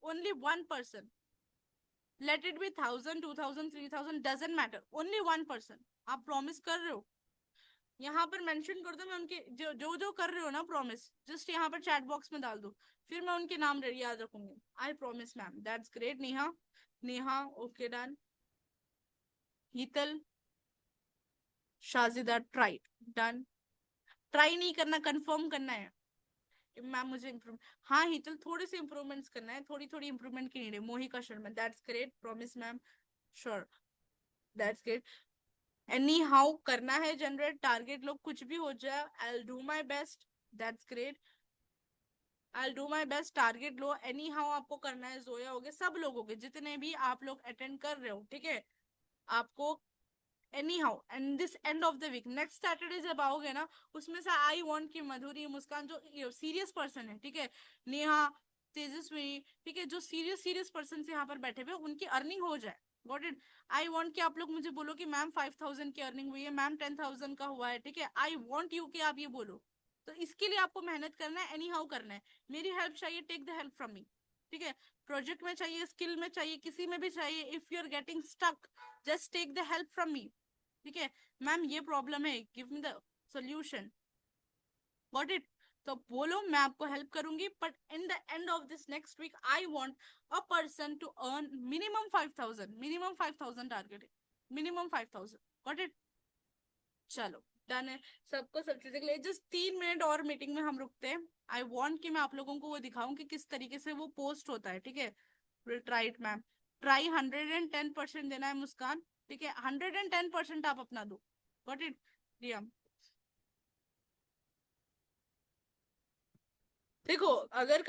only one person. Let it be 1,000, 2,000, 3,000, doesn't matter, only one person. आप promise कर रहे हो? यहाँ पर मेंशन कर दो, मैं उनके जो जो जो कर रहे हो ना प्रॉमिस, जस्ट यहाँ पर चैट बॉक्स में डाल दो, फिर मैं उनके नाम याद रखूंगी। I promise ma'am. That's great Neha. Neha okay done. Hetal, Shajida try, done. Try नहीं करना, कंफर्म करना है। मैम मुझे इम्प्रूव, हाँ हीतल थोड़ी सी इम्प्रूवमेंट्स करना है, थोड़ी थोड़ी इम्प्रूवमेंट की नीड है। Mohika Sharma, that's great, promise ma'am, sure, that's great. Any how करना है जनरेट टारगेट, लोग कुछ भी हो जाए, I do my best. That's great, I do my best. Target low, any how आपको करना है। जोया हो गए, सब लोग हो गए, जितने भी आप लोग अटेंड कर रहे हो, ठीक है, आपको anyhow and this end of the week next Saturday जब आओगे ना, उसमें से आई वांट की मधुरी, मुस्कान जो सीरियस पर्सन है, ठीक है, नेहा, तेजस्वी, ठीक है, जो सीरियस सीरियस पर्सन से यहाँ पर बैठे हुए उनकी अर्निंग हो जाए। Got it. आई वांट कि आप लोग मुझे बोलो कि मैम 5,000 की अर्निंग हुई है, मैम 10,000 का हुआ है, ठीक है। आई वांट यू कि आप ये बोलो। तो इसके लिए आपको मेहनत करना है, एनी हाउ करना है। मेरी हेल्प चाहिए, take the help from me, ठीक है। प्रोजेक्ट में चाहिए, स्किल में चाहिए, किसी में भी चाहिए, if you are getting stuck, just take the help from me, ठीक है। मैम ये प्रॉब्लम है, give me the solution. Got it. तो बोलो, मैं आपको हेल्प करूंगी, but in the end of this next week I want a person to earn minimum 5,000, minimum 5,000 target है, मिनिमम 5,000। Got it. चलो डन है। सबको सब चीजें के लिए जस्ट 3 मिनट और मीटिंग में हम रुकते हैं। आई वांट कि मैं आप लोगों को वो दिखाऊं कि किस तरीके से वो पोस्ट होता है, ठीक है। Will try it ma'am. Try 110% देना है मुस्कान, ठीक है, 110% आप अपना दो। Got it. रिया, देखो, अगर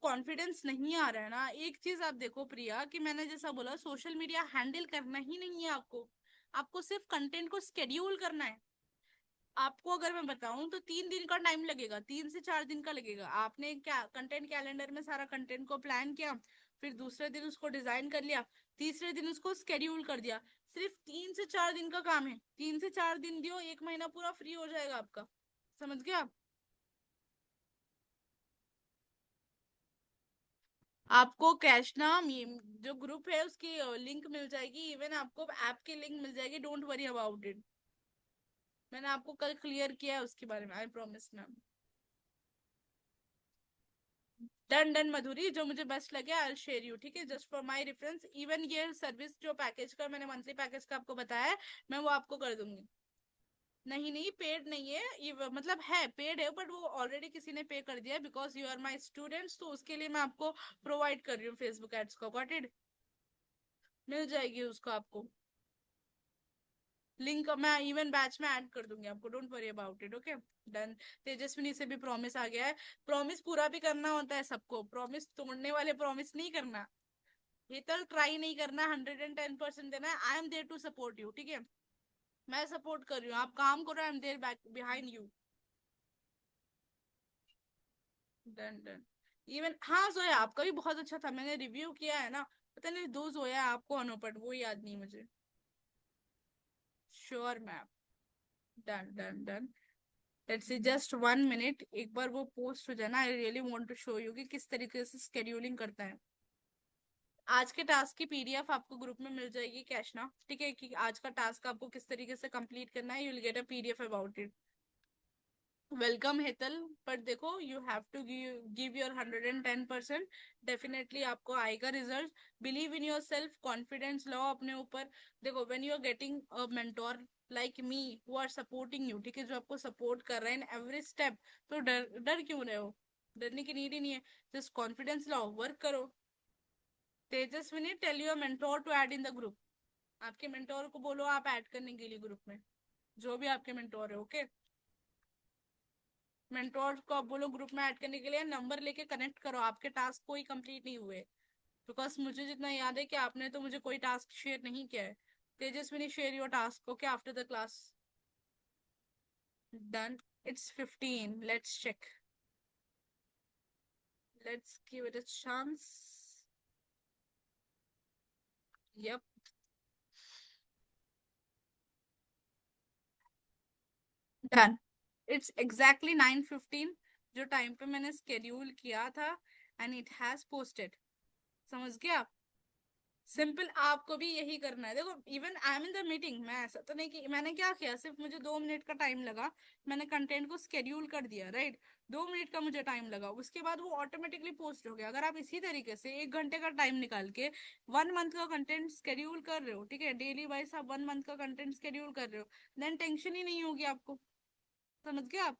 कॉन्फिडेंस नहीं आ रहा है ना, एक चीज आप देखो प्रिया, कि मैंने जैसा बोला सोशल मीडिया हैंडल करना ही नहीं है आपको। आपको सिर्फ कंटेंट को स्केड्यूल करना है। आपको अगर मैं बताऊं तो 3 दिन का टाइम लगेगा, 3 से 4 दिन का लगेगा। आपने क्या कंटेंट कैलेंडर में सारा कंटेंट को प्लान किया, फिर दूसरे दिन उसको डिजाइन कर लिया, तीसरे दिन उसको स्केड्यूल कर दिया। सिर्फ 3 से 4 दिन का काम है। 3 से 4 दिन दियो, 1 महीना पूरा फ्री हो जाएगा आपका। समझ गया आप? आपको कृष्णा जो ग्रुप है उसकी लिंक मिल जाएगी, इवन आपको ऐप की लिंक मिल जाएगी, डोंट वरी अबाउट इट। मैंने आपको कल क्लियर किया है उसके बारे में, आई promise ma'am. Done done Madhuri, जो मुझे बेस्ट लगे आई शेयर यू, ठीक है, just for my reference. Even ये सर्विस जो पैकेज का मैंने मंथली पैकेज का आपको बताया है, मैं वो आपको कर दूंगी। नहीं नहीं, पेड नहीं है ये, मतलब है पेड है, बट वो ऑलरेडी किसी ने पे कर दिया है, because you are my students, तो उसके लिए मैं आपको प्रोवाइड कर रही हूँ फेसबुक एड्स को। Got it. मिल जाएगी उसको आपको लिंक, मैं इवन बैच में ऐड कर दूंगी आपको, don't worry about it, okay. Done. Tejaswini से भी प्रॉमिस आ गया है। प्रॉमिस पूरा भी करना होता है सबको, प्रॉमिस तोड़ने वाले प्रॉमिस नहीं करना। हेतल ट्राई नहीं करना, 110% देना है। I am there to support you, ठीक है। मैं सपोर्ट कर रही हूँ, आप काम करो, I am there back behind you. Done done. Even हाँ जोया, आपका भी बहुत अच्छा था, मैंने रिव्यू किया है ना। पता नहीं दो जोया आपको अनोपट, वो याद नहीं मुझे। Sure ma'am. Done done done. Let's see, just 1 minute, एक बार वो पोस्ट हो जाए ना, I really want to show you कि किस तरीके से स्केड्यूलिंग करता है। आज के टास्क की पीडीएफ आपको ग्रुप में मिल जाएगी कैशना, ठीक है, कि आज का टास्क आपको किस तरीके से कंप्लीट करना है, you will get a PDF about it. Welcome Hetal. पर देखो, you have to give your 110%। Definitely आपको आएगा result. Believe in yourself, confidence लो अपने ऊपर। देखो, when you are getting a mentor like me who are supporting you, ठीक है, जो आपको सपोर्ट कर रहे हैं इन एवरी स्टेप, तो डर डर क्यों रहे हो? डरने की नीड ही नहीं है। जस्ट कॉन्फिडेंस लो, वर्क करो। Tejaswini, tell your mentor to add in the group. आपके मेंटोर को बोलो आप ऐड करने के लिए ग्रुप में, जो भी आपके मेंटोर है, ओके। मेंटोर को आप बोलो ग्रुप में ऐड करने के लिए, नंबर लेके कनेक्ट करो, आपके टास्क कोई कंप्लीट नहीं हुए। बिकॉज मुझे जितना याद है कि आपने तो मुझे कोई टास्क शेयर नहीं किया है। Tejaswini, share your task okay after the class. Done. It's 15. Let's check. Let's give it a chance. Yep. Done. It's exactly 9:15 जो टाइम पे मैंने स्केड्यूल किया था, एंड इट हैज पोस्टेड। समझ गया आप? सिंपल आपको भी यही करना है। देखो even I M in the meeting, मैं ऐसा तो नहीं कि मैंने क्या किया, सिर्फ मुझे 2 मिनट का टाइम लगा, मैंने कंटेंट को स्केड्यूल कर दिया, राइट। 2 मिनट का मुझे टाइम लगा, उसके बाद वो ऑटोमेटिकली पोस्ट हो गया। अगर आप इसी तरीके से 1 घंटे का टाइम निकाल के 1 मंथ का कंटेंट स्केड्यूल कर रहे हो, ठीक है, डेली वाइज आप 1 मंथ का कंटेंट स्केड्यूल कर रहे हो, देन टेंशन ही नहीं होगी आपको। समझ गए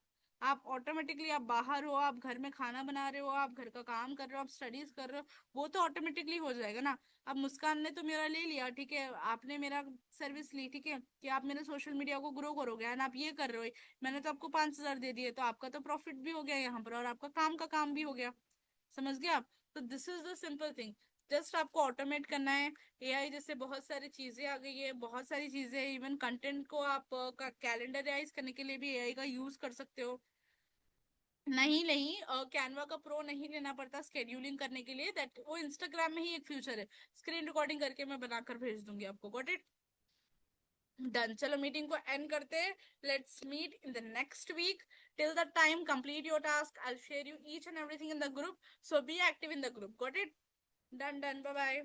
आप ऑटोमेटिकली, आप बाहर हो, आप घर में खाना बना रहे हो, आप घर का काम कर रहे हो, आप स्टडीज कर रहे हो, वो तो ऑटोमेटिकली हो जाएगा ना। अब मुस्कान ने तो मेरा ले लिया, ठीक है, आपने मेरा सर्विस ली, ठीक है, कि आप मेरे सोशल मीडिया को ग्रो करोगे, एंड आप ये कर रहे हो, मैंने तो आपको 5,000 दे दिए, तो आपका तो प्रॉफिट भी हो गया यहाँ पर, और आपका काम का काम भी हो गया। समझ गए आप? तो this is the simple thing. Just आपको ऑटोमेट करना है। एआई जैसे बहुत सारी चीजें आ गई है, बहुत सारी चीजें, इवन कंटेंट को आप कैलेंडराइज करने के लिए भी एआई का यूज कर सकते हो। नहीं नहीं, कैनवा का प्रो नहीं लेना पड़ता स्केड्यूलिंग करने के लिए, दैट वो इंस्टाग्राम में ही एक फ्यूचर है। स्क्रीन रिकॉर्डिंग करके मैं बनाकर भेज दूंगी आपको। Got it? डन। चलो मीटिंग को एंड करते हैं। Let's meet in the next week. Till the time complete your task, I share you each and everything in the group, so be active in the group. Got it? Done done, bye bye.